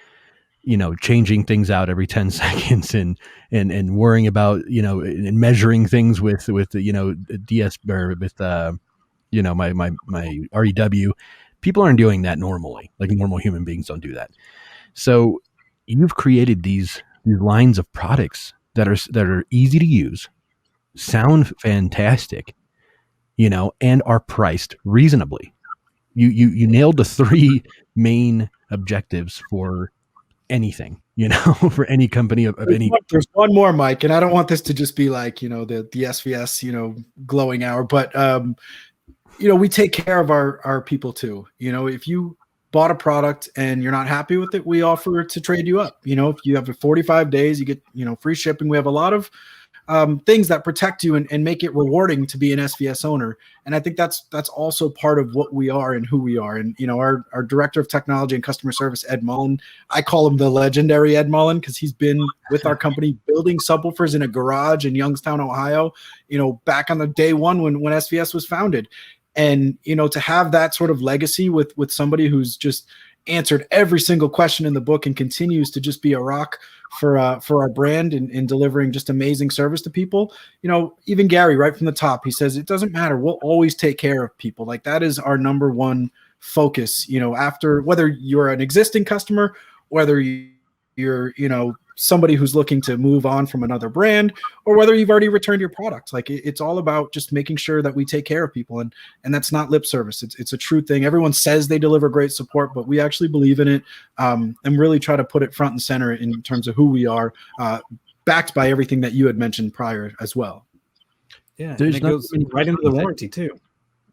changing things out every 10 seconds and worrying about, and measuring things with DS or with, my REW. People aren't doing that normally. Like, normal human beings don't do that. So you've created these lines of products that are easy to use, sound fantastic, and are priced reasonably. You nailed the three main objectives for anything, for any company of any. There's one more, Mike, and I don't want this to just be like, the SVS, glowing hour, but we take care of our people too. If you bought a product and you're not happy with it, we offer to trade you up. If you have 45 days, you get, free shipping. We have a lot of things that protect you and make it rewarding to be an SVS owner. And I think that's also part of what we are and who we are. And, our director of technology and customer service, Ed Mullen, I call him the legendary Ed Mullen because he's been with our company building subwoofers in a garage in Youngstown, Ohio, back on the day one when SVS was founded. And, to have that sort of legacy with somebody who's just answered every single question in the book and continues to just be a rock for our brand and delivering just amazing service to people. Even Gary, right from the top, he says, it doesn't matter. We'll always take care of people. Like, that is our number one focus, after whether you're an existing customer, whether you're, somebody who's looking to move on from another brand, or whether you've already returned your product. Like, it's all about just making sure that we take care of people. And that's not lip service. It's a true thing. Everyone says they deliver great support, but we actually believe in it, and really try to put it front and center in terms of who we are, backed by everything that you had mentioned prior as well. Yeah. And it goes right into the warranty too.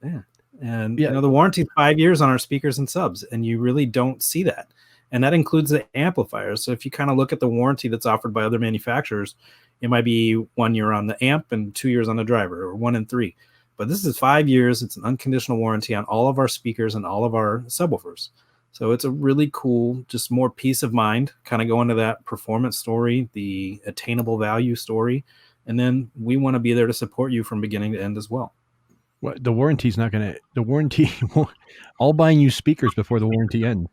Yeah. And the warranty is 5 years on our speakers and subs, and you really don't see that. And that includes the amplifiers. So if you kind of look at the warranty that's offered by other manufacturers, it might be 1 year on the amp and 2 years on the driver, or 1 and 3. But this is 5 years. It's an unconditional warranty on all of our speakers and all of our subwoofers. So it's a really cool, just more peace of mind, kind of go into that performance story, the attainable value story. And then we want to be there to support you from beginning to end as well. Well, the warranty's not going to, the warranty, I'll buy you speakers before the warranty ends.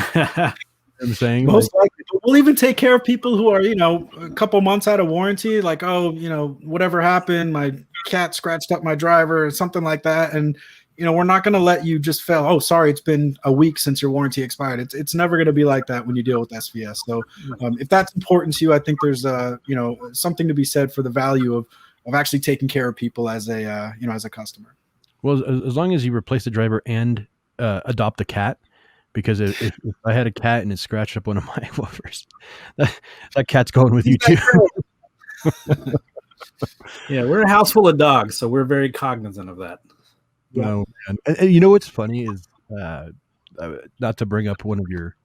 I'm saying most likely we'll even take care of people who are, a couple months out of warranty, like, oh, whatever happened, my cat scratched up my driver or something like that. And, we're not going to let you just fail. Oh, sorry, it's been a week since your warranty expired. It's never going to be like that when you deal with SVS. So if that's important to you, I think there's something to be said for the value of actually taking care of people as a, as a customer. Well, as long as you replace the driver and adopt the cat. Because if I had a cat and it scratched up one of my woofers, that cat's going with you too. Yeah, we're a house full of dogs, so we're very cognizant of that. No, man. And what's funny is, not to bring up one of your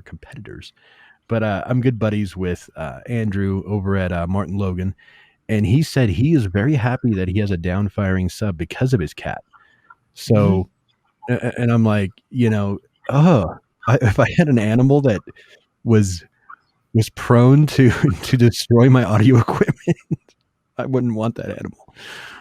competitors, but I'm good buddies with Andrew over at Martin Logan, and he said he is very happy that he has a downfiring sub because of his cat. So, and I'm like, if I had an animal that was prone to destroy my audio equipment, I wouldn't want that animal.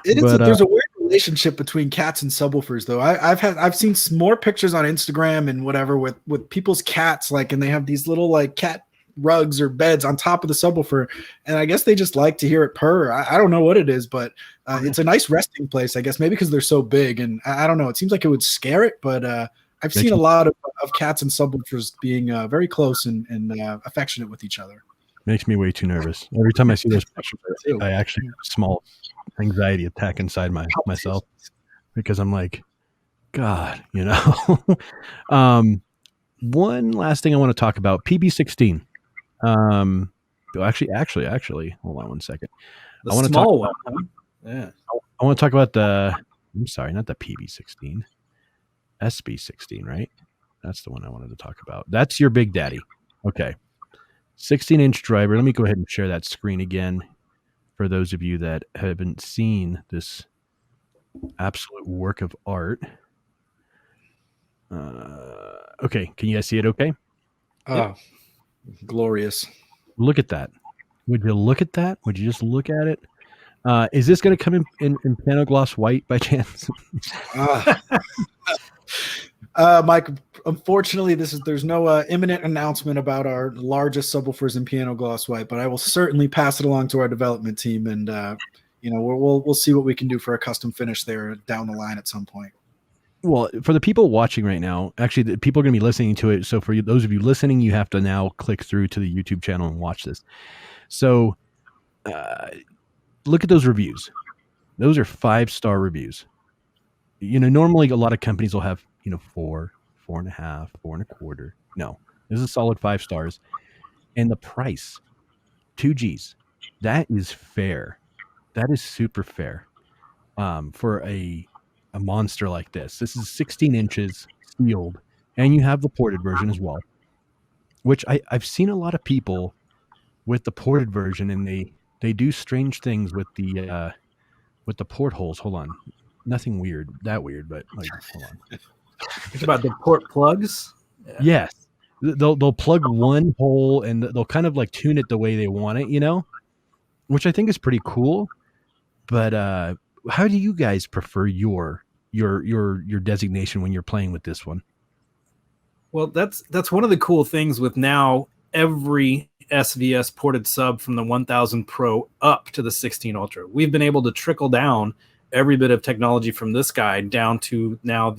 There's a weird relationship between cats and subwoofers, though. I've seen more pictures on Instagram and whatever with people's cats, like, and they have these little like cat rugs or beds on top of the subwoofer, and I guess they just like to hear it purr. I don't know what it is, but it's a nice resting place, I guess, maybe because they're so big, and I don't know, it seems like it would scare it, but I've seen a lot of cats and subwoofers being very close and affectionate with each other. Makes me way too nervous. Every time I see those pictures, I actually have a small anxiety attack inside myself, because I'm like, God, you know. One last thing I want to talk about, PB16. Actually, hold on one second. I want to small one. Huh? Yeah. I want to talk about I'm sorry, not the PB16. SB16, right? That's the one I wanted to talk about. That's your big daddy. Okay. 16-inch driver. Let me go ahead and share that screen again for those of you that haven't seen this absolute work of art. Okay. Can you guys see it okay? Oh, yep. Glorious. Look at that. Would you look at that? Would you just look at it? Is this going to come in piano gloss white by chance? Mike, unfortunately, there's no imminent announcement about our largest subwoofers in piano gloss white, but I will certainly pass it along to our development team, and we'll see what we can do for a custom finish there down the line at some point. Well, for the people watching right now, actually, the people are going to be listening to it. So for those of you listening, you have to now click through to the YouTube channel and watch this. So look at those reviews. Those are 5-star reviews. Normally a lot of companies will have, 4, 4.5, 4.25. No, this is a solid 5 stars. And the price, $2,000. That is fair. That is super fair for a monster like this. This is 16 inches sealed, and you have the ported version as well, which I've seen a lot of people with the ported version, and they do strange things with the portholes. Hold on. Nothing weird, but like, hold on. It's about the port plugs. Yeah. Yes. They'll plug one hole and they'll kind of like tune it the way they want it, which I think is pretty cool. But how do you guys prefer your designation when you're playing with this one? Well, that's one of the cool things with now every SVS ported sub from the 1000 Pro up to the 16 Ultra. We've been able to trickle down every bit of technology from this guy down to now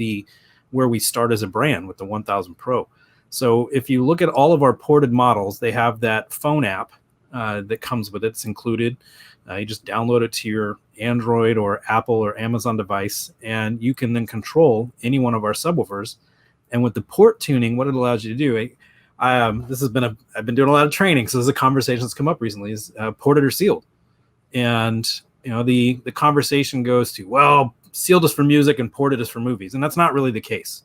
where we start as a brand with the 1000 Pro. So if you look at all of our ported models, they have that phone app that comes with it. It's included. You just download it to your Android or Apple or Amazon device, and you can then control any one of our subwoofers. And with the port tuning, what it allows you to do, I've been doing a lot of training, so this is a conversation that's come up recently, is ported or sealed. And the conversation goes to, well, sealed is for music and ported is for movies, and that's not really the case,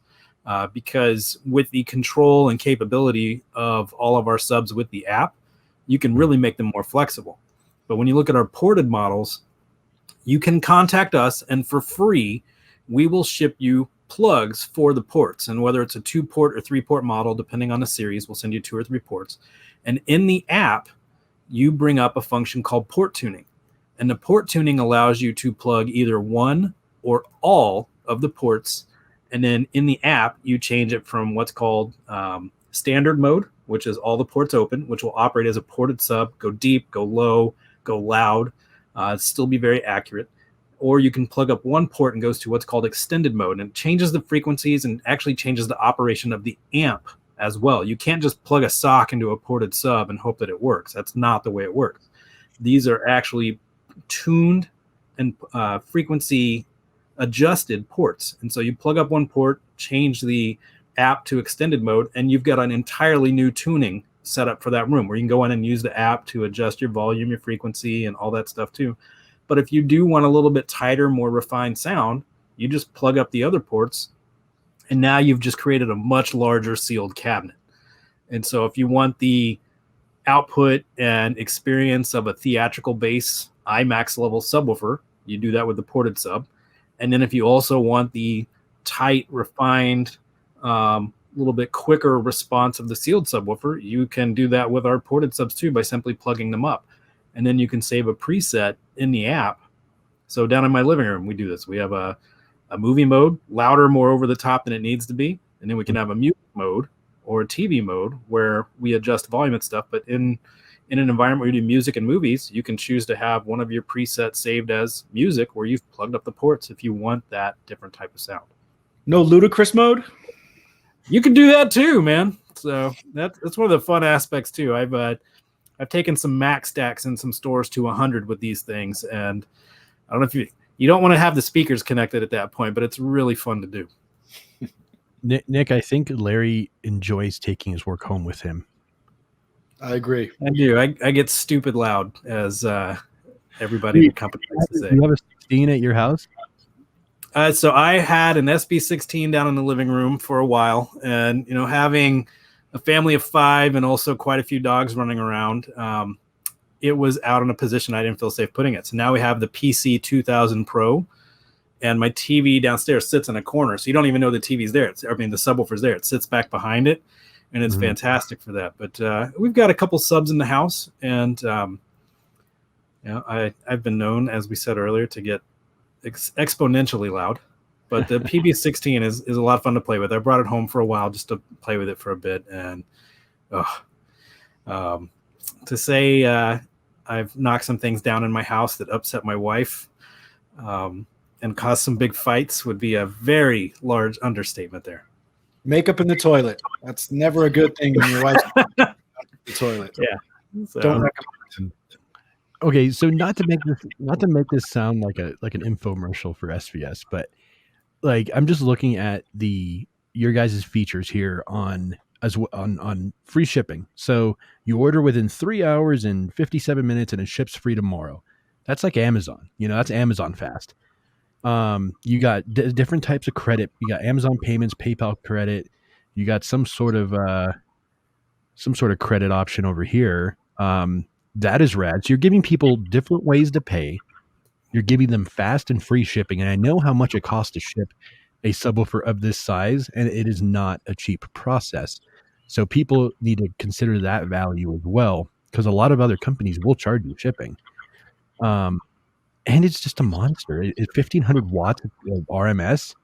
because with the control and capability of all of our subs with the app, you can really make them more flexible. But when you look at our ported models, you can contact us, and for free, we will ship you plugs for the ports. And whether it's a 2-port or 3-port model, depending on the series, we'll send you 2 or 3 ports. And in the app, you bring up a function called port tuning. And the port tuning allows you to plug either one or all of the ports. And then in the app, you change it from what's called standard mode, which is all the ports open, which will operate as a ported sub, go deep, go low, go loud, still be very accurate. Or you can plug up one port and goes to what's called extended mode, and it changes the frequencies and actually changes the operation of the amp as well. You can't just plug a sock into a ported sub and hope that it works. That's not the way it works. These are actually tuned and frequency adjusted ports. And so you plug up one port, change the app to extended mode, and you've got an entirely new tuning set up for that room, where you can go in and use the app to adjust your volume, your frequency, and all that stuff too. But if you do want a little bit tighter, more refined sound, you just plug up the other ports, and now you've just created a much larger sealed cabinet. And so if you want the output and experience of a theatrical bass IMAX level subwoofer, you do that with the ported sub. And then if you also want the tight, refined, little bit quicker response of the sealed subwoofer, you can do that with our ported subs too by simply plugging them up. And then you can save a preset in the app So down in my living room, we do this. We have a movie mode, louder, more over the top than it needs to be. And then we can have a music mode or a TV mode where we adjust volume and stuff. But in an environment where you do music and movies, you can choose to have one of your presets saved as music where you've plugged up the ports if you want that different type of sound. No ludicrous mode? You can do that too, man. So that's one of the fun aspects too. I've taken some Mac stacks in some stores to 100 with these things, and I don't know if you don't want to have the speakers connected at that point, but it's really fun to do. Nick, I think Larry enjoys taking his work home with him. I agree. I do. I get stupid loud, as everybody in the company likes to say. You have a 16 at your house? So I had an SB16 down in the living room for a while, and having a family of 5 and also quite a few dogs running around, it was out in a position I didn't feel safe putting it. So now we have the Sp2000 Pro, and my TV downstairs sits in a corner, so you don't even know the TV's there. The subwoofer's there. It sits back behind it, and it's fantastic for that. But we've got a couple subs in the house, and I've been known, as we said earlier, to get exponentially loud, but the PB16 is a lot of fun to play with. I brought it home for a while just to play with it for a bit, and to say I've knocked some things down in my house that upset my wife and caused some big fights would be a very large understatement there. Makeup in the toilet. That's never a good thing when your wife's in the toilet. Yeah. So, don't recommend. Okay, so not to make this sound like an infomercial for SVS, but like I'm just looking at your guys' features here on free shipping. So you order within 3 hours and 57 minutes, and it ships free tomorrow. That's like Amazon. That's Amazon fast. You got different types of credit. You got Amazon payments, PayPal credit. You got some sort of credit option over here. That is rad. So you're giving people different ways to pay. You're giving them fast and free shipping. And I know how much it costs to ship a subwoofer of this size, and it is not a cheap process. So people need to consider that value as well, because a lot of other companies will charge you shipping. And it's just a monster. It's 1,500 watts of RMS.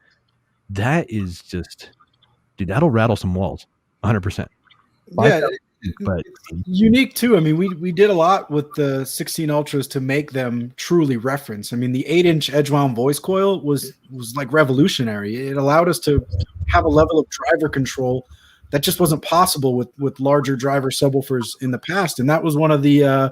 That is just, dude, that'll rattle some walls, 100%. Yeah. But unique too. I mean, we did a lot with the 16 Ultras to make them truly reference. I mean, the 8-inch edge wound voice coil was like revolutionary. It allowed us to have a level of driver control that just wasn't possible with larger driver subwoofers in the past. And that was one of the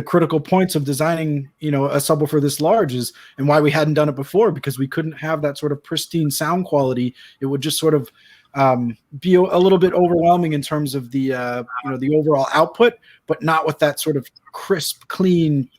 critical points of designing, a subwoofer this large and why we hadn't done it before, because we couldn't have that sort of pristine sound quality. It would just sort of be a little bit overwhelming in terms of the the overall output, but not with that sort of crisp, clean,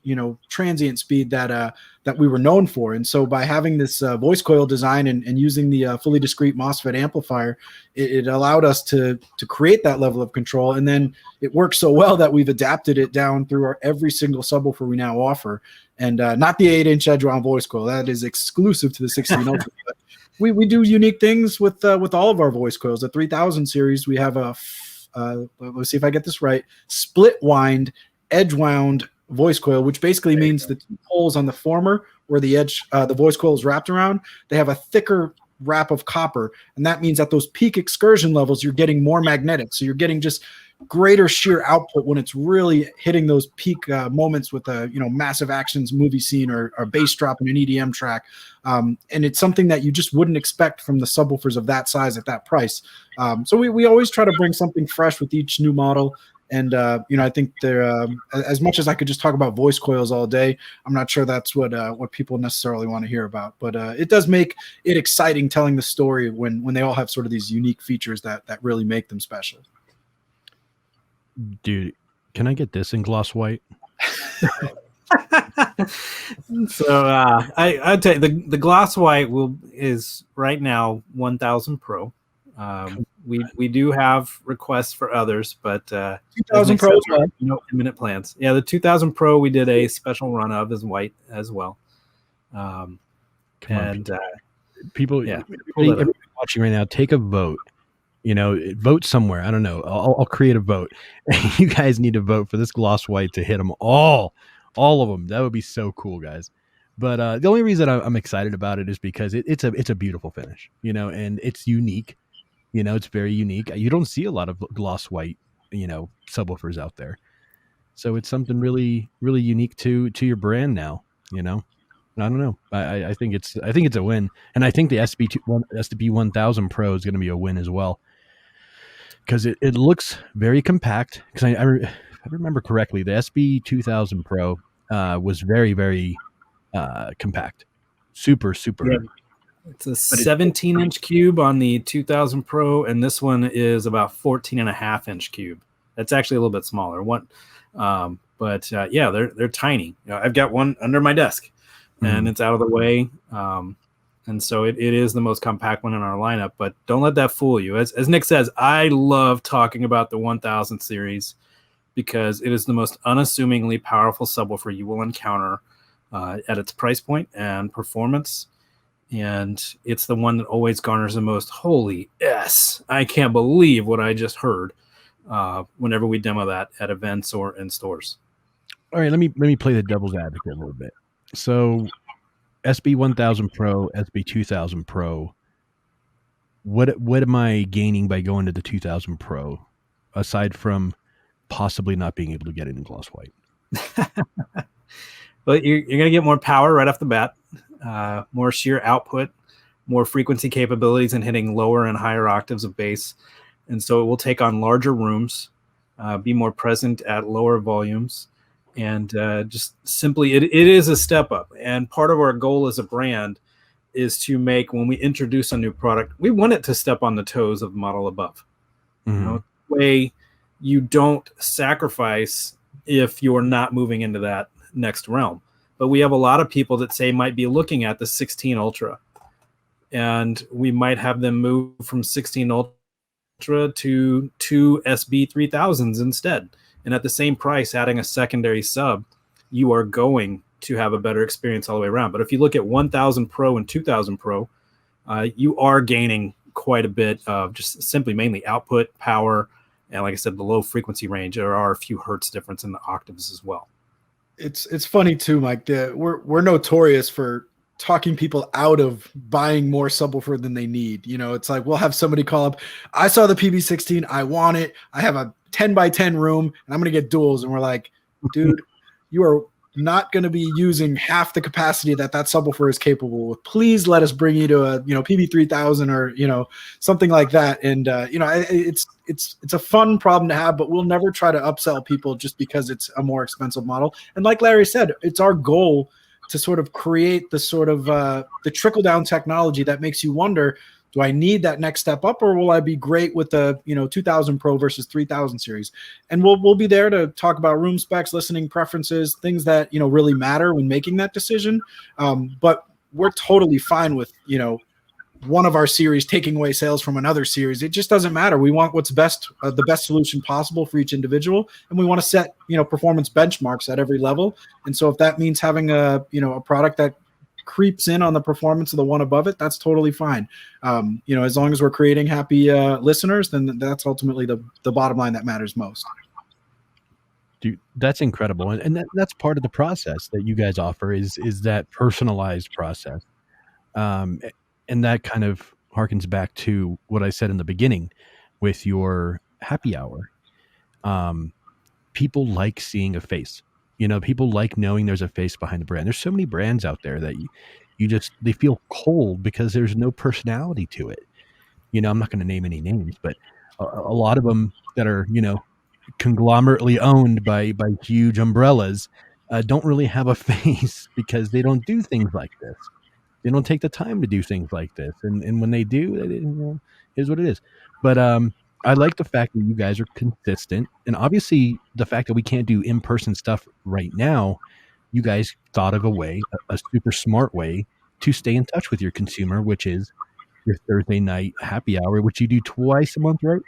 transient speed that we were known for. And so by having this voice coil design and using the fully discrete MOSFET amplifier, it allowed us to create that level of control. And then it works so well that we've adapted it down through every single subwoofer we now offer. And not the 8-inch edge wound voice coil. That is exclusive to the 16 Ultra. But we do unique things with all of our voice coils. The 3000 series, we have let's see if I get this right, split wind edge wound voice coil, which basically means the 2 poles on the former where the voice coil is wrapped around, they have a thicker wrap of copper, and that means at those peak excursion levels you're getting more magnetic, so you're getting just greater sheer output when it's really hitting those peak moments with a massive actions movie scene or bass drop in an EDM track, and it's something that you just wouldn't expect from the subwoofers of that size at that price. So we always try to bring something fresh with each new model. And I think they're as much as I could just talk about voice coils all day, I'm not sure that's what people necessarily want to hear about. But it does make it exciting telling the story when they all have sort of these unique features that really make them special. Dude, can I get this in gloss white? So I'd tell you the gloss white is right now 1000 Pro. We do have requests for others, but 2000 Pro as well. Imminent plans. Yeah, the 2000 Pro we did a special run of as white as well. People, everybody watching right now, take a vote. Vote somewhere. I don't know. I'll create a vote. You guys need to vote for this gloss white to hit them all of them. That would be so cool, guys. But the only reason I'm excited about it is because it's a beautiful finish, and it's unique. It's very unique. You don't see a lot of gloss white, subwoofers out there. So it's something really, really unique to your brand now. I don't know. I think it's a win, and I think the SB1000 Pro is going to be a win as well because it looks very compact. Because if I remember correctly, the SB2000 Pro was very, very compact, super. Yeah. It's a 17-inch cube on the 2000 Pro, and this one is about 14.5-inch cube. That's actually a little bit smaller. Yeah, they're tiny. I've got one under my desk, and it's out of the way. And so it is the most compact one in our lineup. But don't let that fool you. As Nick says, I love talking about the 1000 series because it is the most unassumingly powerful subwoofer you will encounter at its price point and performance. And it's the one that always garners the most holy S. I can't believe what I just heard whenever we demo that at events or in stores. All right, let me play the devil's advocate a little bit. So SB1000 Pro, SB2000 Pro, what am I gaining by going to the 2000 Pro aside from possibly not being able to get it in gloss white? But you're going to get more power right off the bat, more sheer output, more frequency capabilities and hitting lower and higher octaves of bass. And so it will take on larger rooms, be more present at lower volumes. And just simply, it is a step up. And part of our goal as a brand is to make, when we introduce a new product, we want it to step on the toes of the model above. Way you don't sacrifice if you're not moving into that next realm. But we have a lot of people that say might be looking at the 16 Ultra, and we might have them move from 16 Ultra to two SB3000s instead. And at the same price, adding a secondary sub, you are going to have a better experience all the way around. But if you look at 1000 Pro and 2000 Pro, you are gaining quite a bit of just simply mainly output, power, and like I said, the low frequency range. There are a few hertz difference in the octaves as well. It's funny too, Mike. We're notorious for talking people out of buying more subwoofer than they need. It's like we'll have somebody call up, I saw the PB16, I want it. I have a 10 by 10 room and I'm going to get duals. And we're like, dude, you are not going to be using half the capacity that subwoofer is capable of. Please let us bring you to a, PB3000 or, something like that. And, it's a fun problem to have, but we'll never try to upsell people just because it's a more expensive model. And like Larry said, it's our goal to sort of create the sort of the trickle down technology that makes you wonder, do I need that next step up, or will I be great with the 2000 Pro versus 3000 series? And we'll be there to talk about room specs, listening preferences, things that really matter when making that decision. But we're totally fine with one of our series taking away sales from another series. It just doesn't matter. We want what's best, the best solution possible for each individual, and we want to set performance benchmarks at every level. And so if that means having a product that creeps in on the performance of the one above it, that's totally fine. As long as we're creating happy listeners, then that's ultimately the bottom line that matters most. Dude, that's incredible. And that's part of the process that you guys offer is that personalized process. And that kind of harkens back to what I said in the beginning with your happy hour. People like seeing a face. People like knowing there's a face behind the brand. There's so many brands out there that they feel cold because there's no personality to it. I'm not going to name any names, but a lot of them that are, conglomerately owned by huge umbrellas don't really have a face because they don't do things like this. They don't take the time to do things like this. And when they do, it is what it is. But I like the fact that you guys are consistent. And obviously, the fact that we can't do in-person stuff right now, you guys thought of a way, a super smart way to stay in touch with your consumer, which is your Thursday night happy hour, which you do twice a month, right?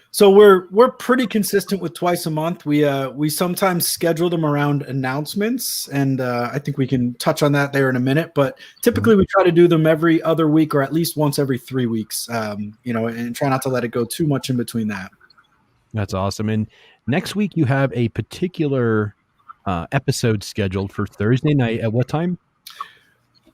So we're pretty consistent with twice a month. We sometimes schedule them around announcements, and I think we can touch on that there in a minute. But typically, we try to do them every other week or at least once every 3 weeks. And try not to let it go too much in between that. That's awesome. And next week you have a particular episode scheduled for Thursday night at what time?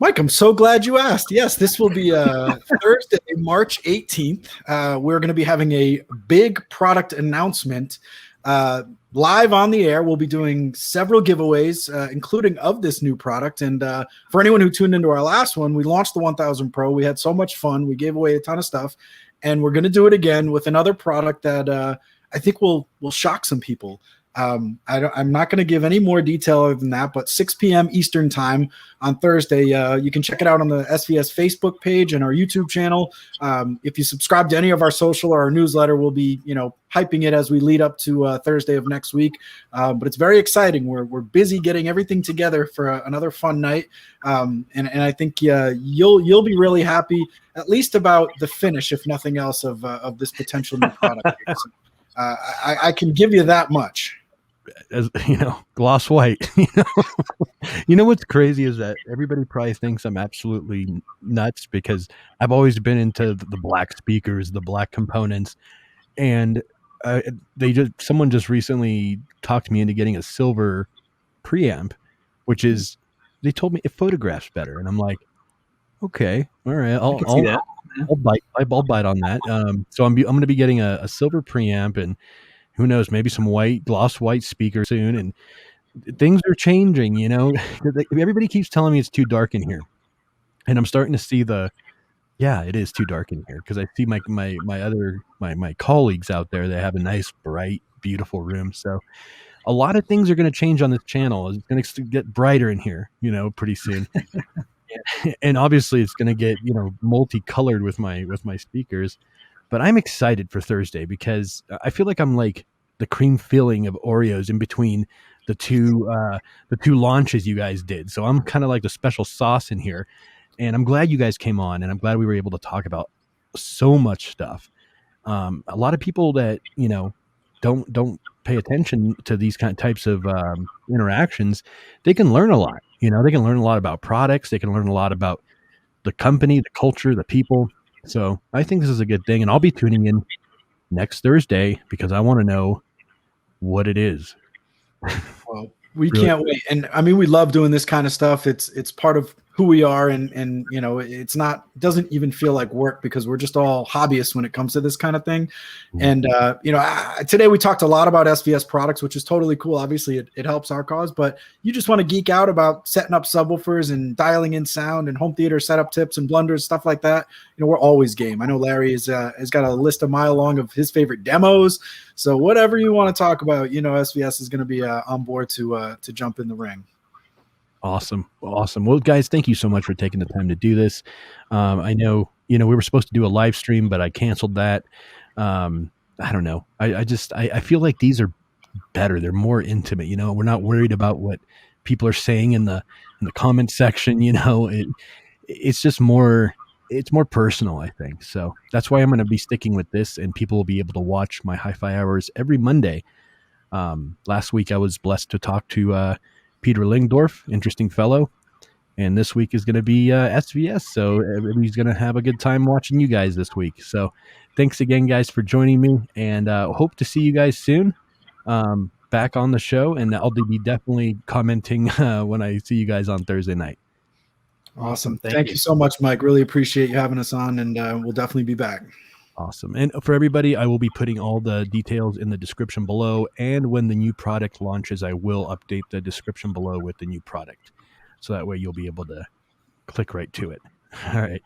Mike, I'm so glad you asked. Yes, this will be Thursday, March 18th. We're going to be having a big product announcement live on the air. We'll be doing several giveaways, including of this new product. And for anyone who tuned into our last one, we launched the 1000 Pro. We had so much fun. We gave away a ton of stuff. And we're going to do it again with another product that I think will shock some people. I'm not going to give any more detail other than that, but 6 p.m. Eastern time on Thursday. You can check it out on the SVS Facebook page and our YouTube channel. If you subscribe to any of our social or our newsletter, we'll be, hyping it as we lead up to Thursday of next week. But it's very exciting. We're busy getting everything together for another fun night. And I think you'll be really happy, at least about the finish, if nothing else, of this potential new product. So, I can give you that much. As gloss white. What's crazy is that everybody probably thinks I'm absolutely nuts because I've always been into the black speakers, the black components, and someone just recently talked me into getting a silver preamp, which is, they told me it photographs better, and I'm like, okay, all right, I'll bite on that. So I'm going to be getting a silver preamp, and who knows, maybe some gloss white speaker soon. And things are changing, everybody keeps telling me it's too dark in here. And I'm starting to see it is too dark in here. Cause I see my colleagues out there, they have a nice, bright, beautiful room. So a lot of things are going to change on this channel. It's going to get brighter in here, pretty soon. And obviously it's going to get, multicolored with my speakers. But I'm excited for Thursday because I feel like I'm like the cream filling of Oreos in between the two launches you guys did. So I'm kind of like the special sauce in here, and I'm glad you guys came on, and I'm glad we were able to talk about so much stuff. A lot of people that don't pay attention to these types of interactions, they can learn a lot. They can learn a lot about products. They can learn a lot about the company, the culture, the people. So I think this is a good thing, and I'll be tuning in next Thursday because I want to know what it is. Well, we can't wait. And I mean, we love doing this kind of stuff. It's part of who we are, and doesn't even feel like work because we're just all hobbyists when it comes to this kind of thing. And today we talked a lot about SVS products, which is totally cool. Obviously it helps our cause, but you just want to geek out about setting up subwoofers and dialing in sound and home theater setup tips and blunders, stuff like that. We're always game. I know Larry has got a list a mile long of his favorite demos. So whatever you want to talk about, SVS is going to be on board to jump in the ring. Awesome. Well, guys, thank you so much for taking the time to do this. I know, we were supposed to do a live stream, but I canceled that. I don't know. I feel like these are better. They're more intimate. We're not worried about what people are saying in the comment section. It's just more, it's more personal, I think. So that's why I'm going to be sticking with this, and people will be able to watch my HiFi Hours every Monday. Last week I was blessed to talk to, Peter Lingdorf, interesting fellow. And this week is going to be SVS. So everybody's going to have a good time watching you guys this week. So thanks again, guys, for joining me. And hope to see you guys soon back on the show. And I'll be definitely commenting when I see you guys on Thursday night. Awesome. Thank you so much, Mike. Really appreciate you having us on. And we'll definitely be back. Awesome. And for everybody, I will be putting all the details in the description below. And when the new product launches, I will update the description below with the new product. So that way you'll be able to click right to it. All right.